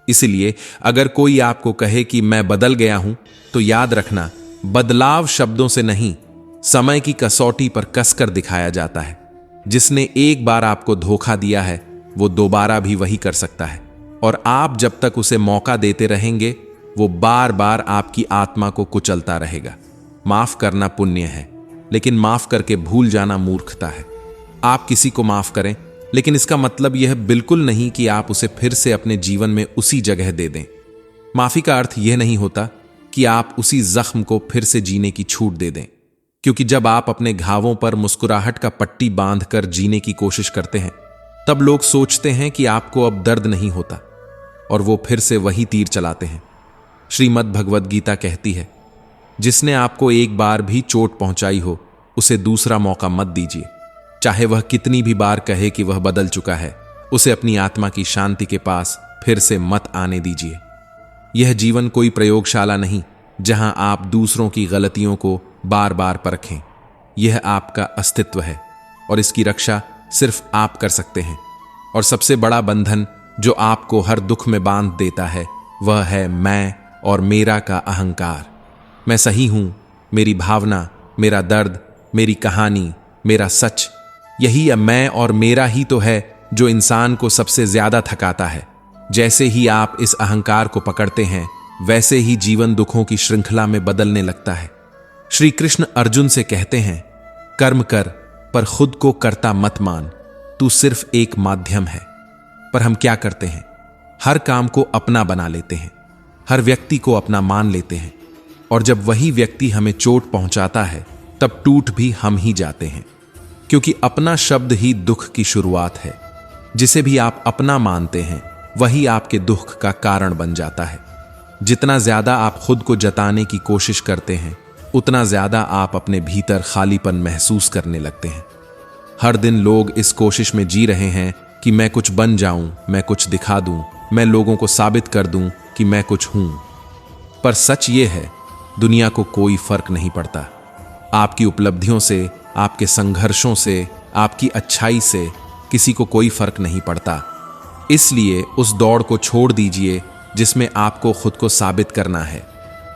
इसलिए अगर कोई आपको कहे कि मैं बदल गया हूं, तो याद रखना, बदलाव शब्दों से नहीं, समय की कसौटी पर कसकर दिखाया जाता है। जिसने एक बार आपको धोखा दिया है, वो दोबारा भी वही कर सकता है, और आप जब तक उसे मौका देते रहेंगे, वो बार बार आपकी आत्मा को कुचलता रहेगा। माफ करना पुण्य है, लेकिन माफ करके भूल जाना मूर्खता है। आप किसी को माफ करें, लेकिन इसका मतलब यह बिल्कुल नहीं कि आप उसे फिर से अपने जीवन में उसी जगह दे दें। माफी का अर्थ यह नहीं होता कि आप उसी जख्म को फिर से जीने की छूट दे दें, क्योंकि जब आप अपने घावों पर मुस्कुराहट का पट्टी बांधकर जीने की कोशिश करते हैं, तब लोग सोचते हैं कि आपको अब दर्द नहीं होता, और वो फिर से वही तीर चलाते हैं। श्रीमद् भगवद गीता कहती है, जिसने आपको एक बार भी चोट पहुंचाई हो, उसे दूसरा मौका मत दीजिए। चाहे वह कितनी भी बार कहे कि वह बदल चुका है, उसे अपनी आत्मा की शांति के पास फिर से मत आने दीजिए। यह जीवन कोई प्रयोगशाला नहीं जहां आप दूसरों की गलतियों को बार बार परखें। यह आपका अस्तित्व है, और इसकी रक्षा सिर्फ आप कर सकते हैं। और सबसे बड़ा बंधन जो आपको हर दुख में बांध देता है, वह है मैं और मेरा का अहंकार। मैं सही हूं, मेरी भावना, मेरा दर्द, मेरी कहानी, मेरा सच, यही मैं और मेरा ही तो है जो इंसान को सबसे ज्यादा थकाता है। जैसे ही आप इस अहंकार को पकड़ते हैं, वैसे ही जीवन दुखों की श्रृंखला में बदलने लगता है। श्री कृष्ण अर्जुन से कहते हैं, कर्म कर पर खुद को कर्ता मत मान, तू सिर्फ एक माध्यम है। पर हम क्या करते हैं? हर काम को अपना बना लेते हैं, हर व्यक्ति को अपना मान लेते हैं, और जब वही व्यक्ति हमें चोट पहुंचाता है, तब टूट भी हम ही जाते हैं। क्योंकि अपना शब्द ही दुख की शुरुआत है। जिसे भी आप अपना मानते हैं, वही आपके दुख का कारण बन जाता है। जितना ज्यादा आप खुद को जताने की कोशिश करते हैं, उतना ज्यादा आप अपने भीतर खालीपन महसूस करने लगते हैं। हर दिन लोग इस कोशिश में जी रहे हैं कि मैं कुछ बन जाऊं, मैं कुछ दिखा दूं, मैं लोगों को साबित कर दूं कि मैं कुछ हूं। पर सच ये है, दुनिया को कोई फर्क नहीं पड़ता। आपकी उपलब्धियों से, आपके संघर्षों से, आपकी अच्छाई से किसी को कोई फर्क नहीं पड़ता। इसलिए उस दौड़ को छोड़ दीजिए जिसमें आपको खुद को साबित करना है,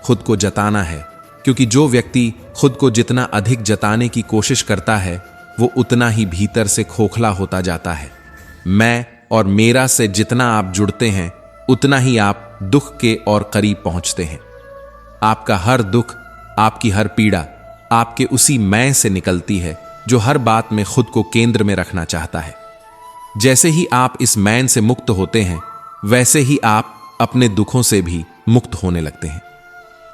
खुद को जताना है। क्योंकि जो व्यक्ति खुद को जितना अधिक जताने की कोशिश करता है, वो उतना ही भीतर से खोखला होता जाता है। मैं और मेरा से जितना आप जुड़ते हैं, उतना ही आप दुख के और करीब पहुंचते हैं। आपका हर दुख, आपकी हर पीड़ा आपके उसी मैं से निकलती है, जो हर बात में खुद को केंद्र में रखना चाहता है। जैसे ही आप इस मैन से मुक्त होते हैं, वैसे ही आप अपने दुखों से भी मुक्त होने लगते हैं।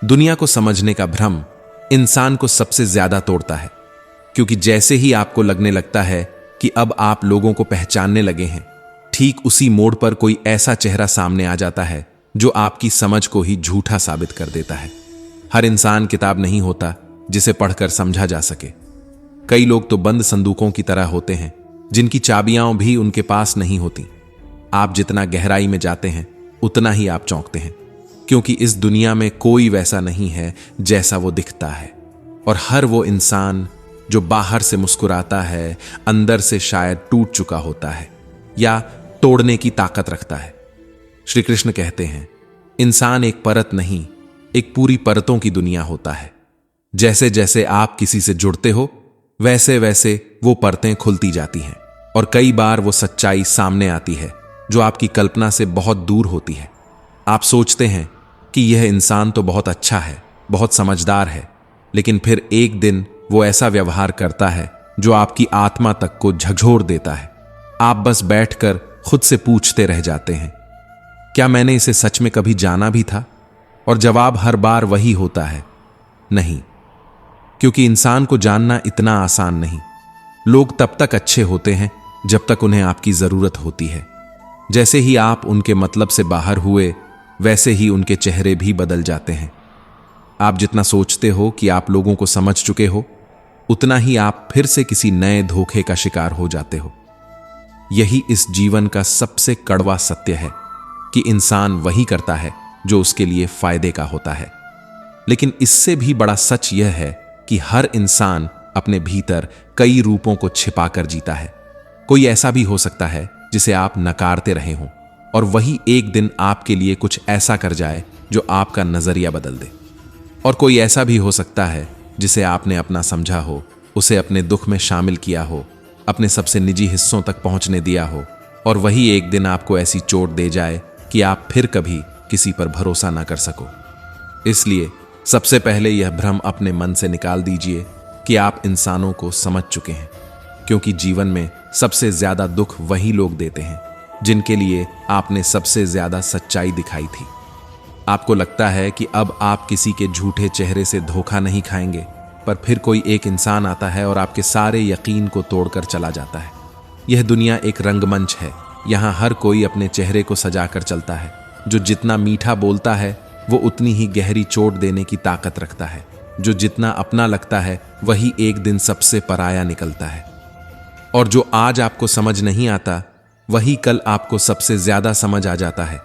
दुनिया को समझने का भ्रम इंसान को सबसे ज्यादा तोड़ता है, क्योंकि जैसे ही आपको लगने लगता है कि अब आप लोगों को पहचानने लगे हैं, ठीक उसी मोड़ पर कोई ऐसा चेहरा सामने आ जाता है जो आपकी समझ को ही झूठा साबित कर देता है। हर इंसान किताब नहीं होता जिसे पढ़कर समझा जा सके। कई लोग तो बंद संदूकों की तरह होते हैं, जिनकी चाबियां भी उनके पास नहीं होती। आप जितना गहराई में जाते हैं, उतना ही आप चौंकते हैं, क्योंकि इस दुनिया में कोई वैसा नहीं है जैसा वो दिखता है। और हर वो इंसान जो बाहर से मुस्कुराता है, अंदर से शायद टूट चुका होता है या तोड़ने की ताकत रखता है। श्री कृष्ण कहते हैं, इंसान एक परत नहीं, एक पूरी परतों की दुनिया होता है। जैसे जैसे आप किसी से जुड़ते हो, वैसे वैसे वो परतें खुलती जाती हैं, और कई बार वो सच्चाई सामने आती है जो आपकी कल्पना से बहुत दूर होती है। आप सोचते हैं कि यह इंसान तो बहुत अच्छा है, बहुत समझदार है, लेकिन फिर एक दिन वो ऐसा व्यवहार करता है जो आपकी आत्मा तक को झकझोर देता है। आप बस बैठकर खुद से पूछते रह जाते हैं, क्या मैंने इसे सच में कभी जाना भी था? और जवाब हर बार वही होता है, नहीं। क्योंकि इंसान को जानना इतना आसान नहीं। लोग तब तक अच्छे होते हैं जब तक उन्हें आपकी जरूरत होती है। जैसे ही आप उनके मतलब से बाहर हुए, वैसे ही उनके चेहरे भी बदल जाते हैं। आप जितना सोचते हो कि आप लोगों को समझ चुके हो, उतना ही आप फिर से किसी नए धोखे का शिकार हो जाते हो। यही इस जीवन का सबसे कड़वा सत्य है। कि इंसान वही करता है जो उसके लिए फायदे का होता है। लेकिन इससे भी बड़ा सच यह है कि हर इंसान अपने भीतर कई रूपों को छिपाकर जीता है। कोई ऐसा भी हो सकता है जिसे आप नकारते रहे हों, और वही एक दिन आपके लिए कुछ ऐसा कर जाए जो आपका नजरिया बदल दे। और कोई ऐसा भी हो सकता है जिसे आपने अपना समझा हो, उसे अपने दुख में शामिल किया हो, अपने सबसे निजी हिस्सों तक पहुंचने दिया हो, और वही एक दिन आपको ऐसी चोट दे जाए कि आप फिर कभी किसी पर भरोसा ना कर सको। इसलिए सबसे पहले यह भ्रम अपने मन से निकाल दीजिए कि आप इंसानों को समझ चुके हैं, क्योंकि जीवन में सबसे ज्यादा दुख वही लोग देते हैं जिनके लिए आपने सबसे ज्यादा सच्चाई दिखाई थी। आपको लगता है कि अब आप किसी के झूठे चेहरे से धोखा नहीं खाएंगे, पर फिर कोई एक इंसान आता है और आपके सारे यकीन को तोड़कर चला जाता है। यह दुनिया एक रंगमंच है। यहाँ हर कोई अपने चेहरे को सजाकर चलता है। जो जितना मीठा बोलता है वो उतनी ही गहरी चोट देने की ताकत रखता है। जो जितना अपना लगता है वही एक दिन सबसे पराया निकलता है। और जो आज आपको समझ नहीं आता वही कल आपको सबसे ज्यादा समझ आ जाता है,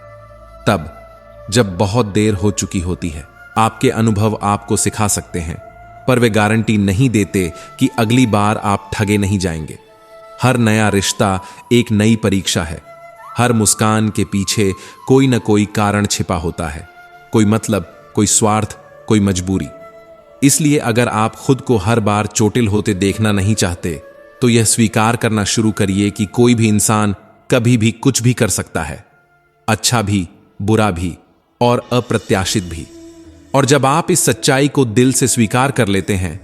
तब जब बहुत देर हो चुकी होती है। आपके अनुभव आपको सिखा सकते हैं, पर वे गारंटी नहीं देते कि अगली बार आप ठगे नहीं जाएंगे। हर नया रिश्ता एक नई परीक्षा है। हर मुस्कान के पीछे कोई न कोई कारण छिपा होता है, कोई मतलब, कोई स्वार्थ, कोई मजबूरी। इसलिए अगर आप खुद को हर बार चोटिल होते देखना नहीं चाहते तो यह स्वीकार करना शुरू करिए कि कोई भी इंसान कभी भी कुछ भी कर सकता है, अच्छा भी, बुरा भी और अप्रत्याशित भी। और जब आप इस सच्चाई को दिल से स्वीकार कर लेते हैं,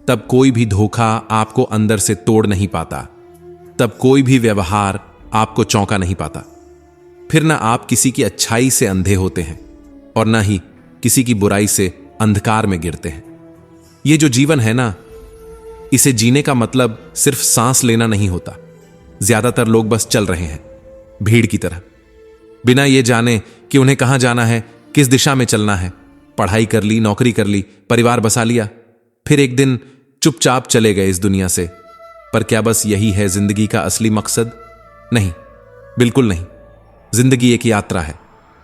तब कोई भी धोखा आपको अंदर से तोड़ नहीं पाता। तब कोई भी व्यवहार आपको चौंका नहीं पाता। फिर ना आप किसी की अच्छाई से अंधे होते हैं और ना ही किसी की बुराई से अंधकार में गिरते हैं। ये जो जीवन है ना, इसे जीने का मतलब सिर्फ सांस लेना नहीं होता। ज्यादातर लोग बस चल रहे हैं भीड़ की तरह, बिना ये जाने कि उन्हें कहां जाना है, किस दिशा में चलना है। पढ़ाई कर ली, नौकरी कर ली, परिवार बसा लिया, फिर एक दिन चुपचाप चले गए इस दुनिया से। पर क्या बस यही है जिंदगी का असली मकसद? नहीं, बिल्कुल नहीं। जिंदगी एक यात्रा है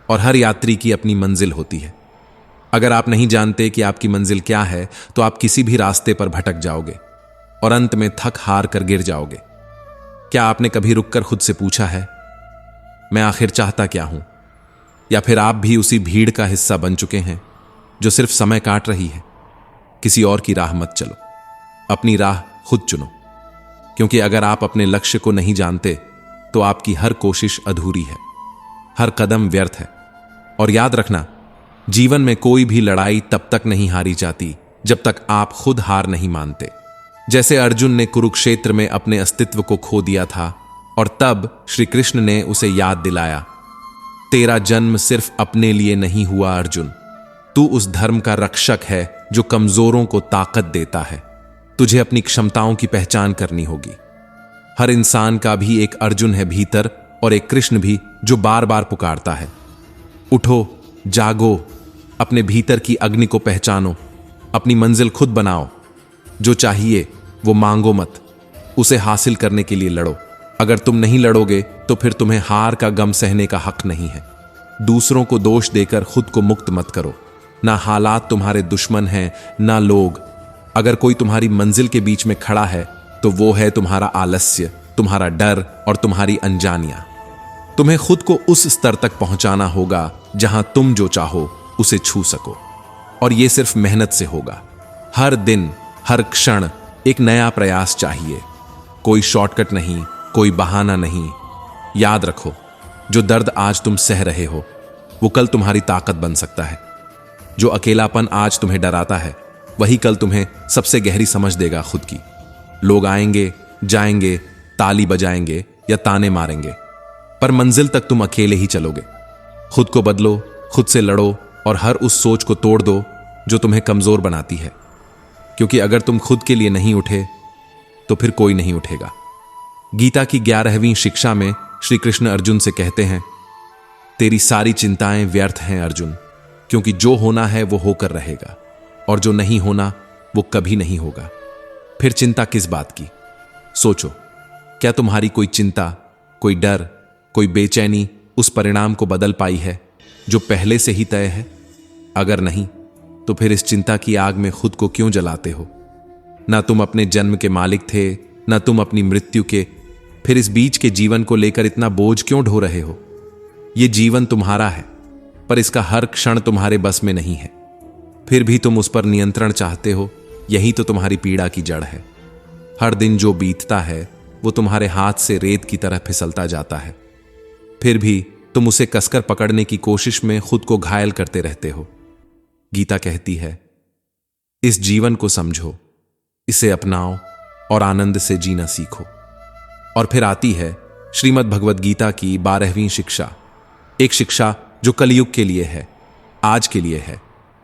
और हर यात्री की अपनी मंजिल होती है। अगर आप नहीं जानते कि आपकी मंजिल क्या है तो आप किसी भी रास्ते पर भटक जाओगे और अंत में थक हार कर गिर जाओगे। क्या आपने कभी रुककर खुद से पूछा है, मैं आखिर चाहता क्या हूं? या फिर आप भी उसी भीड़ का हिस्सा बन चुके हैं जो सिर्फ समय काट रही है? किसी और की राह मत चलो, अपनी राह खुद चुनो। क्योंकि अगर आप अपने लक्ष्य को नहीं जानते तो आपकी हर कोशिश अधूरी है, हर कदम व्यर्थ है। और याद रखना, जीवन में कोई भी लड़ाई तब तक नहीं हारी जाती जब तक आप खुद हार नहीं मानते। जैसे अर्जुन ने कुरुक्षेत्र में अपने अस्तित्व को खो दिया था और तब श्री कृष्ण ने उसे याद दिलाया, तेरा जन्म सिर्फ अपने लिए नहीं हुआ अर्जुन, तू उस धर्म का रक्षक है जो कमजोरों को ताकत देता है। तुझे अपनी क्षमताओं की पहचान करनी होगी। हर इंसान का भी एक अर्जुन है भीतर और एक कृष्ण भी जो बार बार पुकारता है, उठो, जागो, अपने भीतर की अग्नि को पहचानो, अपनी मंजिल खुद बनाओ। जो चाहिए वो मांगो मत, उसे हासिल करने के लिए लड़ो। अगर तुम नहीं लड़ोगे तो फिर तुम्हें हार का गम सहने का हक नहीं है। दूसरों को दोष देकर खुद को मुक्त मत करो। ना हालात तुम्हारे दुश्मन हैं, ना लोग। अगर कोई तुम्हारी मंजिल के बीच में खड़ा है तो वो है तुम्हारा आलस्य, तुम्हारा डर और तुम्हारी अनजानियां। तुम्हें खुद को उस स्तर तक पहुंचाना होगा जहां तुम जो चाहो उसे छू सको, और यह सिर्फ मेहनत से होगा। हर दिन, हर क्षण एक नया प्रयास चाहिए। कोई शॉर्टकट नहीं, कोई बहाना नहीं। याद रखो, जो दर्द आज तुम सह रहे हो वो कल तुम्हारी ताकत बन सकता है। जो अकेलापन आज तुम्हें डराता है वही कल तुम्हें सबसे गहरी समझ देगा खुद की। लोग आएंगे, जाएंगे, ताली बजाएंगे या ताने मारेंगे, पर मंजिल तक तुम अकेले ही चलोगे। खुद को बदलो, खुद से लड़ो और हर उस सोच को तोड़ दो जो तुम्हें कमजोर बनाती है। क्योंकि अगर तुम खुद के लिए नहीं उठे तो फिर कोई नहीं उठेगा। गीता की 11वीं शिक्षा में श्री कृष्ण अर्जुन से कहते हैं, तेरी सारी चिंताएं व्यर्थ हैं अर्जुन, क्योंकि जो होना है वो होकर रहेगा और जो नहीं होना वो कभी नहीं होगा। फिर चिंता किस बात की? सोचो, क्या तुम्हारी कोई चिंता, कोई डर, कोई बेचैनी उस परिणाम को बदल पाई है जो पहले से ही तय है? अगर नहीं, तो फिर इस चिंता की आग में खुद को क्यों जलाते हो? ना तुम अपने जन्म के मालिक थे, ना तुम अपनी मृत्यु के। फिर इस बीच के जीवन को लेकर इतना बोझ क्यों ढो रहे हो? यह जीवन तुम्हारा है, पर इसका हर क्षण तुम्हारे बस में नहीं है। फिर भी तुम उस पर नियंत्रण चाहते हो। यही तो तुम्हारी पीड़ा की जड़ है। हर दिन जो बीतता है वो तुम्हारे हाथ से रेत की तरह फिसलता जाता है। फिर भी तुम उसे कसकर पकड़ने की कोशिश में खुद को घायल करते रहते हो। गीता कहती है, इस जीवन को समझो, इसे अपनाओ और आनंद से जीना सीखो। और फिर आती है श्रीमद् भगवद गीता की 12वीं शिक्षा, एक शिक्षा जो कलयुग के लिए है, आज के लिए है,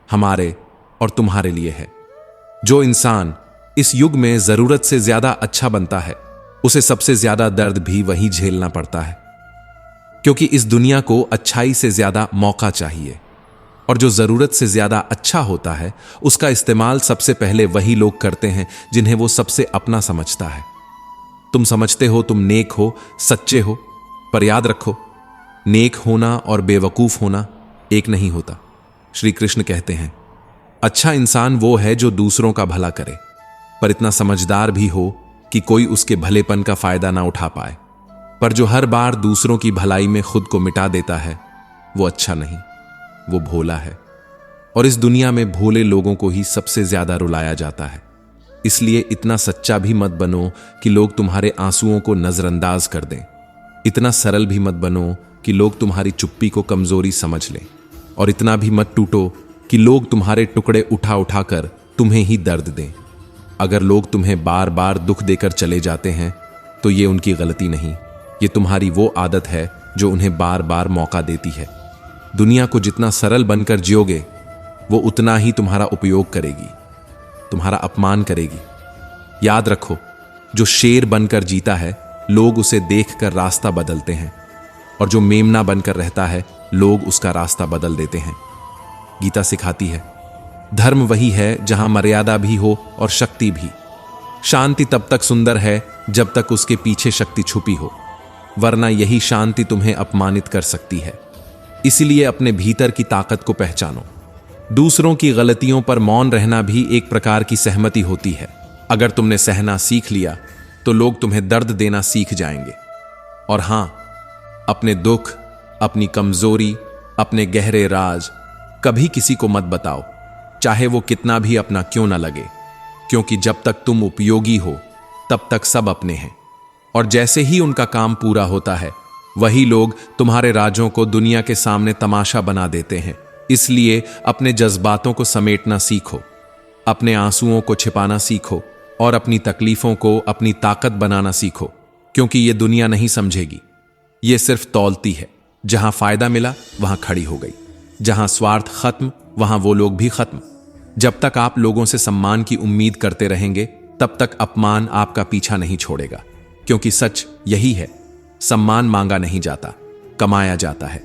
हमारे और तुम्हारे लिए है। जो इंसान इस युग में जरूरत से ज्यादा अच्छा बनता है, उसे सबसे ज्यादा दर्द भी वही झेलना पड़ता है, क्योंकि इस दुनिया को अच्छाई से ज्यादा मौका चाहिए। और जो जरूरत से ज्यादा अच्छा होता है, उसका इस्तेमाल सबसे पहले वही लोग करते हैं जिन्हें वो सबसे अपना समझता है। तुम समझते हो तुम नेक हो, सच्चे हो, पर याद रखो, नेक होना और बेवकूफ होना एक नहीं होता। श्री कृष्ण कहते हैं, अच्छा इंसान वो है जो दूसरों का भला करे, पर इतना समझदार भी हो कि कोई उसके भलेपन का फायदा ना उठा पाए। पर जो हर बार दूसरों की भलाई में खुद को मिटा देता है, वो अच्छा नहीं, वो भोला है। और इस दुनिया में भोले लोगों को ही सबसे ज्यादा रुलाया जाता है। इसलिए इतना सच्चा भी मत बनो कि लोग तुम्हारे आंसुओं को नजरअंदाज कर दें। इतना सरल भी मत बनो कि लोग तुम्हारी चुप्पी को कमजोरी समझ लें। और इतना भी मत टूटो कि लोग तुम्हारे टुकड़े उठा उठाकर तुम्हें ही दर्द दें। अगर लोग तुम्हें बार बार दुख देकर चले जाते हैं, तो ये उनकी गलती नहीं, ये तुम्हारी वो आदत है जो उन्हें बार बार मौका देती है। दुनिया को जितना सरल बनकर जियोगे, वो उतना ही तुम्हारा उपयोग करेगी, तुम्हारा अपमान करेगी। याद रखो, जो शेर बनकर जीता है, लोग उसे देखकर रास्ता बदलते हैं, और जो मेमना बनकर रहता है, लोग उसका रास्ता बदल देते हैं। गीता सिखाती है, धर्म वही है जहां मर्यादा भी हो और शक्ति भी। शांति तब तक सुंदर है जब तक उसके पीछे शक्ति छुपी हो, वरना यही शांति तुम्हें अपमानित कर सकती है। इसलिए अपने भीतर की ताकत को पहचानो। दूसरों की गलतियों पर मौन रहना भी एक प्रकार की सहमति होती है। अगर तुमने सहना सीख लिया, तो लोग तुम्हें दर्द देना सीख जाएंगे। और हां, अपने दुख, अपनी कमजोरी, अपने गहरे राज कभी किसी को मत बताओ, चाहे वो कितना भी अपना क्यों ना लगे, क्योंकि जब तक तुम उपयोगी हो, तब तक सब अपने हैं। और जैसे ही उनका काम पूरा होता है, वही लोग तुम्हारे राजों को दुनिया के सामने तमाशा बना देते हैं। इसलिए अपने जज्बातों को समेटना सीखो, अपने आंसुओं को छिपाना सीखो, और अपनी तकलीफों को अपनी ताकत बनाना सीखो, क्योंकि ये दुनिया नहीं समझेगी। ये सिर्फ तौलती है। जहां फायदा मिला वहां खड़ी हो गई, जहां स्वार्थ खत्म वहां वो लोग भी खत्म। जब तक आप लोगों से सम्मान की उम्मीद करते रहेंगे, तब तक अपमान आपका पीछा नहीं छोड़ेगा, क्योंकि सच यही है, सम्मान मांगा नहीं जाता, कमाया जाता है।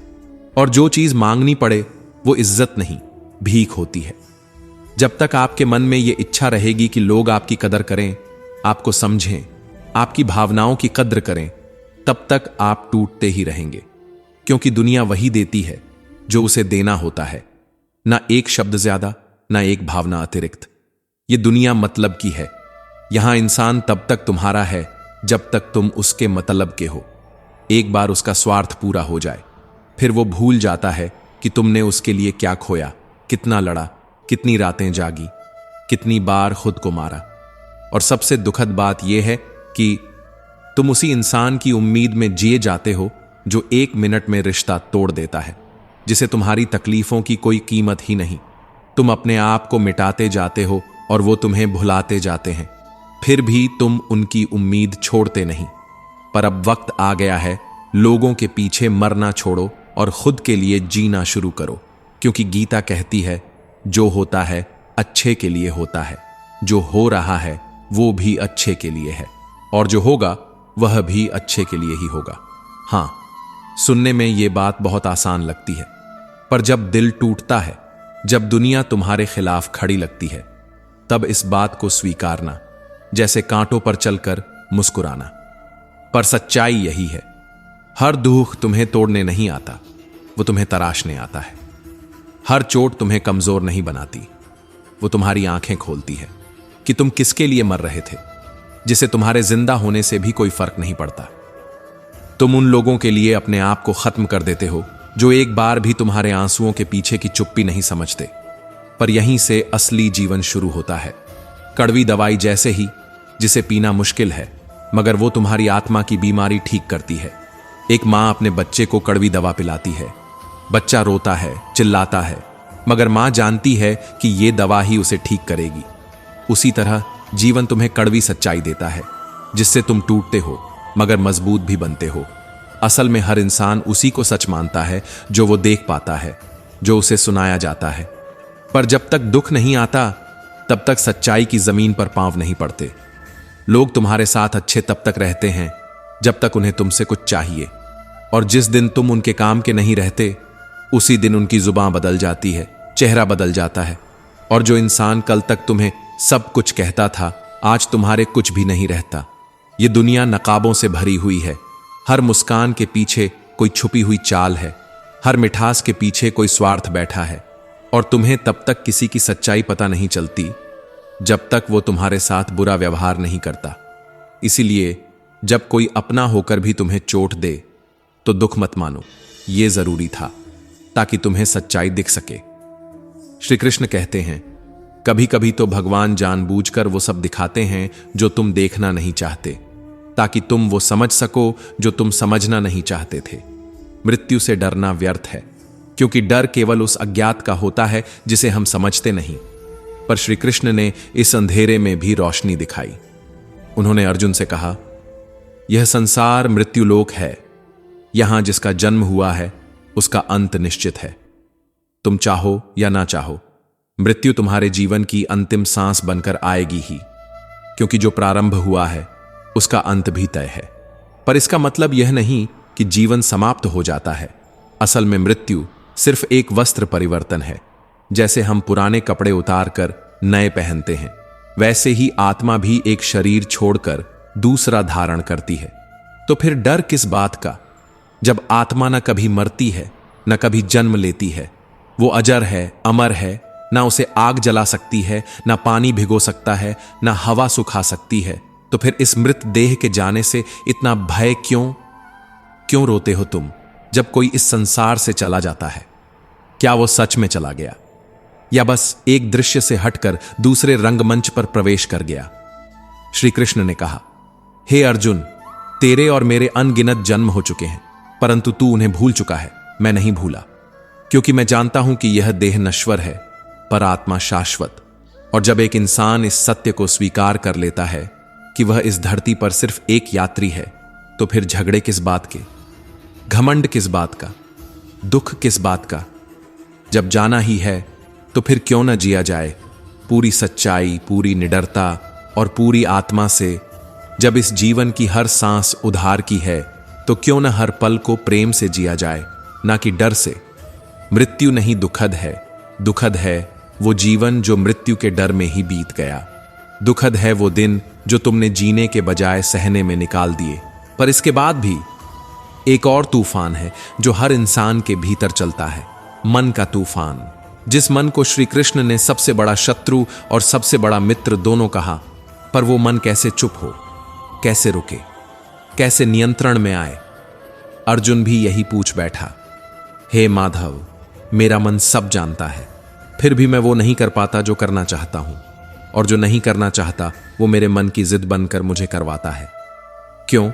और जो चीज मांगनी पड़े वो इज्जत नहीं, भीख होती है। जब तक आपके मन में ये इच्छा रहेगी कि लोग आपकी कदर करें, आपको समझें, आपकी भावनाओं की कद्र करें, तब तक आप टूटते ही रहेंगे, क्योंकि दुनिया वही देती है जो उसे देना होता है। ना एक शब्द ज्यादा, ना एक भावना अतिरिक्त। ये दुनिया मतलब की है। यहां इंसान तब तक तुम्हारा है जब तक तुम उसके मतलब के हो। एक बार उसका स्वार्थ पूरा हो जाए, फिर वो भूल जाता है कि तुमने उसके लिए क्या खोया, कितना लड़ा, कितनी रातें जागी, कितनी बार खुद को मारा। और सबसे दुखद बात यह है कि तुम उसी इंसान की उम्मीद में जिए जाते हो जो 1 मिनट में रिश्ता तोड़ देता है, जिसे तुम्हारी तकलीफों की कोई कीमत ही नहीं। तुम अपने आप को मिटाते जाते हो और वो तुम्हें भुलाते जाते हैं, फिर भी तुम उनकी उम्मीद छोड़ते नहीं। पर अब वक्त आ गया है, लोगों के पीछे मरना छोड़ो और खुद के लिए जीना शुरू करो, क्योंकि गीता कहती है, जो होता है अच्छे के लिए होता है, जो हो रहा है वो भी अच्छे के लिए है, और जो होगा वह भी अच्छे के लिए ही होगा। हां, सुनने में ये बात बहुत आसान लगती है, पर जब दिल टूटता है, जब दुनिया तुम्हारे खिलाफ खड़ी लगती है, तब इस बात को स्वीकारना जैसे कांटों पर चलकर मुस्कुराना। पर सच्चाई यही है, हर दुख तुम्हें तोड़ने नहीं आता, वो तुम्हें तराशने आता है। हर चोट तुम्हें कमजोर नहीं बनाती, वो तुम्हारी आंखें खोलती है कि तुम किसके लिए मर रहे थे, जिसे तुम्हारे जिंदा होने से भी कोई फर्क नहीं पड़ता। तुम उन लोगों के लिए अपने आप को खत्म कर देते हो जो एक बार भी तुम्हारे आंसुओं के पीछे की चुप्पी नहीं समझते। पर यहीं से असली जीवन शुरू होता है। कड़वी दवाई जैसे ही, जिसे पीना मुश्किल है, मगर वो तुम्हारी आत्मा की बीमारी ठीक करती है। एक मां अपने बच्चे को कड़वी दवा पिलाती है। बच्चा रोता है, चिल्लाता है, मगर मां जानती है कि ये दवा ही उसे ठीक करेगी। उसी तरह जीवन तुम्हें कड़वी सच्चाई देता है, जिससे तुम टूटते हो मगर मजबूत भी बनते हो। असल में हर इंसान उसी को सच मानता है जो वो देख पाता है, जो उसे सुनाया जाता है। पर जब तक दुख नहीं आता, तब तक सच्चाई की जमीन पर पांव नहीं पड़ते। लोग तुम्हारे साथ अच्छे तब तक रहते हैं जब तक उन्हें तुमसे कुछ चाहिए, और जिस दिन तुम उनके काम के नहीं रहते, उसी दिन उनकी जुबान बदल जाती है, चेहरा बदल जाता है। और जो इंसान कल तक तुम्हें सब कुछ कहता था, आज तुम्हारे कुछ भी नहीं रहता। ये दुनिया नकाबों से भरी हुई है। हर मुस्कान के पीछे कोई छुपी हुई चाल है, हर मिठास के पीछे कोई स्वार्थ बैठा है। और तुम्हें तब तक किसी की सच्चाई पता नहीं चलती जब तक वो तुम्हारे साथ बुरा व्यवहार नहीं करता। इसीलिए जब कोई अपना होकर भी तुम्हें चोट दे तो दुख मत मानो, ये जरूरी था ताकि तुम्हें सच्चाई दिख सके। श्री कृष्ण कहते हैं, कभी कभी तो भगवान जानबूझकर वो सब दिखाते हैं जो तुम देखना नहीं चाहते, ताकि तुम वो समझ सको जो तुम समझना नहीं चाहते थे। मृत्यु से डरना व्यर्थ है, क्योंकि डर केवल उस अज्ञात का होता है जिसे हम समझते नहीं। पर श्री कृष्ण ने इस अंधेरे में भी रोशनी दिखाई। उन्होंने अर्जुन से कहा, यह संसार मृत्युलोक है। यहां जिसका जन्म हुआ है उसका अंत निश्चित है। तुम चाहो या ना चाहो, मृत्यु तुम्हारे जीवन की अंतिम सांस बनकर आएगी ही, क्योंकि जो प्रारंभ हुआ है उसका अंत भी तय है। पर इसका मतलब यह नहीं कि जीवन समाप्त हो जाता है। असल में मृत्यु सिर्फ एक वस्त्र परिवर्तन है। जैसे हम पुराने कपड़े उतार कर नए पहनते हैं, वैसे ही आत्मा भी एक शरीर छोड़कर दूसरा धारण करती है। तो फिर डर किस बात का, जब आत्मा न कभी मरती है न कभी जन्म लेती है। वो अजर है, अमर है, ना उसे आग जला सकती है, ना पानी भिगो सकता है, ना हवा सुखा सकती है। तो फिर इस मृत देह के जाने से इतना भय क्यों रोते हो तुम, जब कोई इस संसार से चला जाता है? क्या वो सच में चला गया, या बस एक दृश्य से हटकर दूसरे रंगमंच पर प्रवेश कर गया? श्री कृष्ण ने कहा, हे अर्जुन, तेरे और मेरे अनगिनत जन्म हो चुके हैं, परंतु तू उन्हें भूल चुका है। मैं नहीं भूला, क्योंकि मैं जानता हूं कि यह देह नश्वर है, पर आत्मा शाश्वत। और जब एक इंसान इस सत्य को स्वीकार कर लेता है कि वह इस धरती पर सिर्फ एक यात्री है, तो फिर झगड़े किस बात के, घमंड किस बात का, दुख किस बात का? जब जाना ही है तो फिर क्यों न जिया जाए पूरी सच्चाई, पूरी निडरता और पूरी आत्मा से। जब इस जीवन की हर सांस उधार की है, तो क्यों न हर पल को प्रेम से जिया जाए, ना कि डर से। मृत्यु नहीं दुखद है, दुखद है वो जीवन जो मृत्यु के डर में ही बीत गया। दुखद है वो दिन जो तुमने जीने के बजाय सहने में निकाल दिए। पर इसके बाद भी एक और तूफान है जो हर इंसान के भीतर चलता है, मन का तूफान। जिस मन को श्री कृष्ण ने सबसे बड़ा शत्रु और सबसे बड़ा मित्र दोनों कहा, पर वो मन कैसे चुप हो, कैसे रुके, कैसे नियंत्रण में आए? अर्जुन भी यही पूछ बैठा, हे माधव, मेरा मन सब जानता है, फिर भी मैं वो नहीं कर पाता जो करना चाहता हूं, और जो नहीं करना चाहता वो मेरे मन की जिद बनकर मुझे करवाता है। क्यों?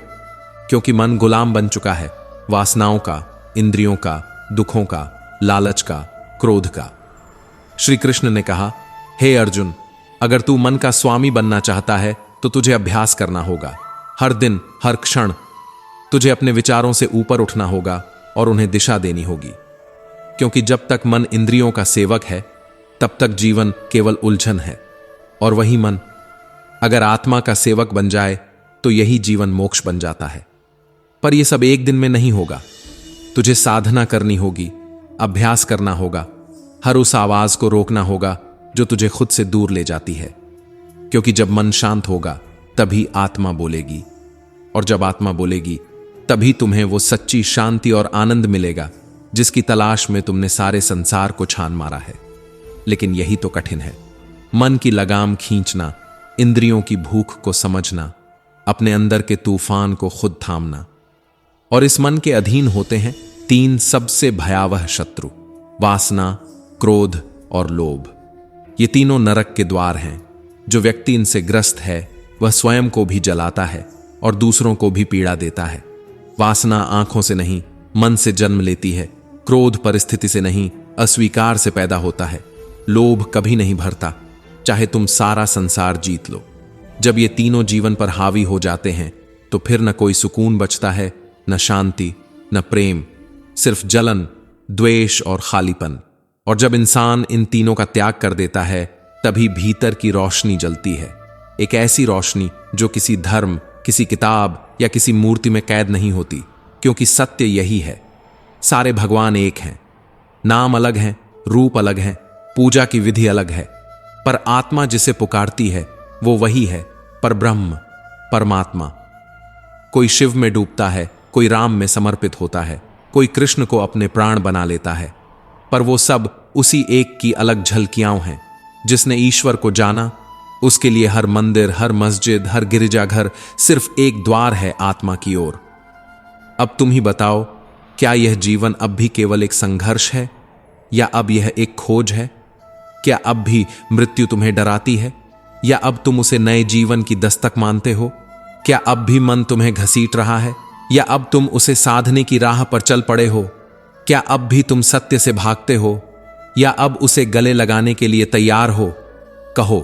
क्योंकि मन गुलाम बन चुका है, वासनाओं का, इंद्रियों का, दुखों का, लालच का, क्रोध का। श्री कृष्ण ने कहा, हे अर्जुन, अगर तू मन का स्वामी बनना चाहता है तो तुझे अभ्यास करना होगा। हर दिन, हर क्षण तुझे अपने विचारों से ऊपर उठना होगा और उन्हें दिशा देनी होगी। क्योंकि जब तक मन इंद्रियों का सेवक है, तब तक जीवन केवल उलझन है। और वही मन अगर आत्मा का सेवक बन जाए तो यही जीवन मोक्ष बन जाता है। पर यह सब एक दिन में नहीं होगा। तुझे साधना करनी होगी, अभ्यास करना होगा, हर उस आवाज को रोकना होगा जो तुझे खुद से दूर ले जाती है। क्योंकि जब मन शांत होगा तभी आत्मा बोलेगी, और जब आत्मा बोलेगी तभी तुम्हें वो सच्ची शांति और आनंद मिलेगा जिसकी तलाश में तुमने सारे संसार को छान मारा है। लेकिन यही तो कठिन है, मन की लगाम खींचना, इंद्रियों की भूख को समझना, अपने अंदर के तूफान को खुद थामना। और इस मन के अधीन होते हैं तीन सबसे भयावह शत्रु, वासना, क्रोध और लोभ। ये तीनों नरक के द्वार हैं। जो व्यक्ति इनसे ग्रस्त है वह स्वयं को भी जलाता है और दूसरों को भी पीड़ा देता है। वासना आंखों से नहीं, मन से जन्म लेती है। क्रोध परिस्थिति से नहीं, अस्वीकार से पैदा होता है। लोभ कभी नहीं भरता, चाहे तुम सारा संसार जीत लो। जब ये तीनों जीवन पर हावी हो जाते हैं तो फिर न कोई सुकून बचता है, न शांति, न प्रेम, सिर्फ जलन, द्वेष और खालीपन। और जब इंसान इन तीनों का त्याग कर देता है तभी भीतर की रोशनी जलती है। एक ऐसी रोशनी जो किसी धर्म, किसी किताब या किसी मूर्ति में कैद नहीं होती, क्योंकि सत्य यही है, सारे भगवान एक हैं। नाम अलग हैं, रूप अलग हैं, पूजा की विधि अलग है, पर आत्मा जिसे पुकारती है वो वही है, पर ब्रह्म, परमात्मा। कोई शिव में डूबता है, कोई राम में समर्पित होता है, कोई कृष्ण को अपने प्राण बना लेता है, पर वो सब उसी एक की अलग झलकियां हैं। जिसने ईश्वर को जाना उसके लिए हर मंदिर, हर मस्जिद, हर गिरजाघर सिर्फ एक द्वार है आत्मा की ओर। अब तुम ही बताओ, क्या यह जीवन अब भी केवल एक संघर्ष है या अब यह एक खोज है? क्या अब भी मृत्यु तुम्हें डराती है या अब तुम उसे नए जीवन की दस्तक मानते हो? क्या अब भी मन तुम्हें घसीट रहा है या अब तुम उसे साधने की राह पर चल पड़े हो? क्या अब भी तुम सत्य से भागते हो या अब उसे गले लगाने के लिए तैयार हो? कहो,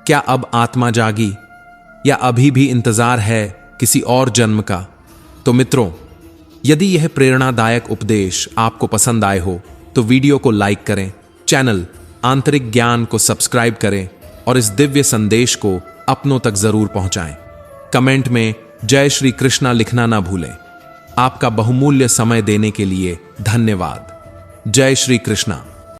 क्या अब आत्मा जागी या अभी भी इंतजार है किसी और जन्म का? तो मित्रों, यदि यह प्रेरणादायक उपदेश आपको पसंद आए हो तो वीडियो को लाइक करें, चैनल आंतरिक ज्ञान को सब्सक्राइब करें और इस दिव्य संदेश को अपनों तक जरूर पहुंचाएं। कमेंट में जय श्री कृष्णा लिखना ना भूलें। आपका बहुमूल्य समय देने के लिए धन्यवाद। जय श्री कृष्णा।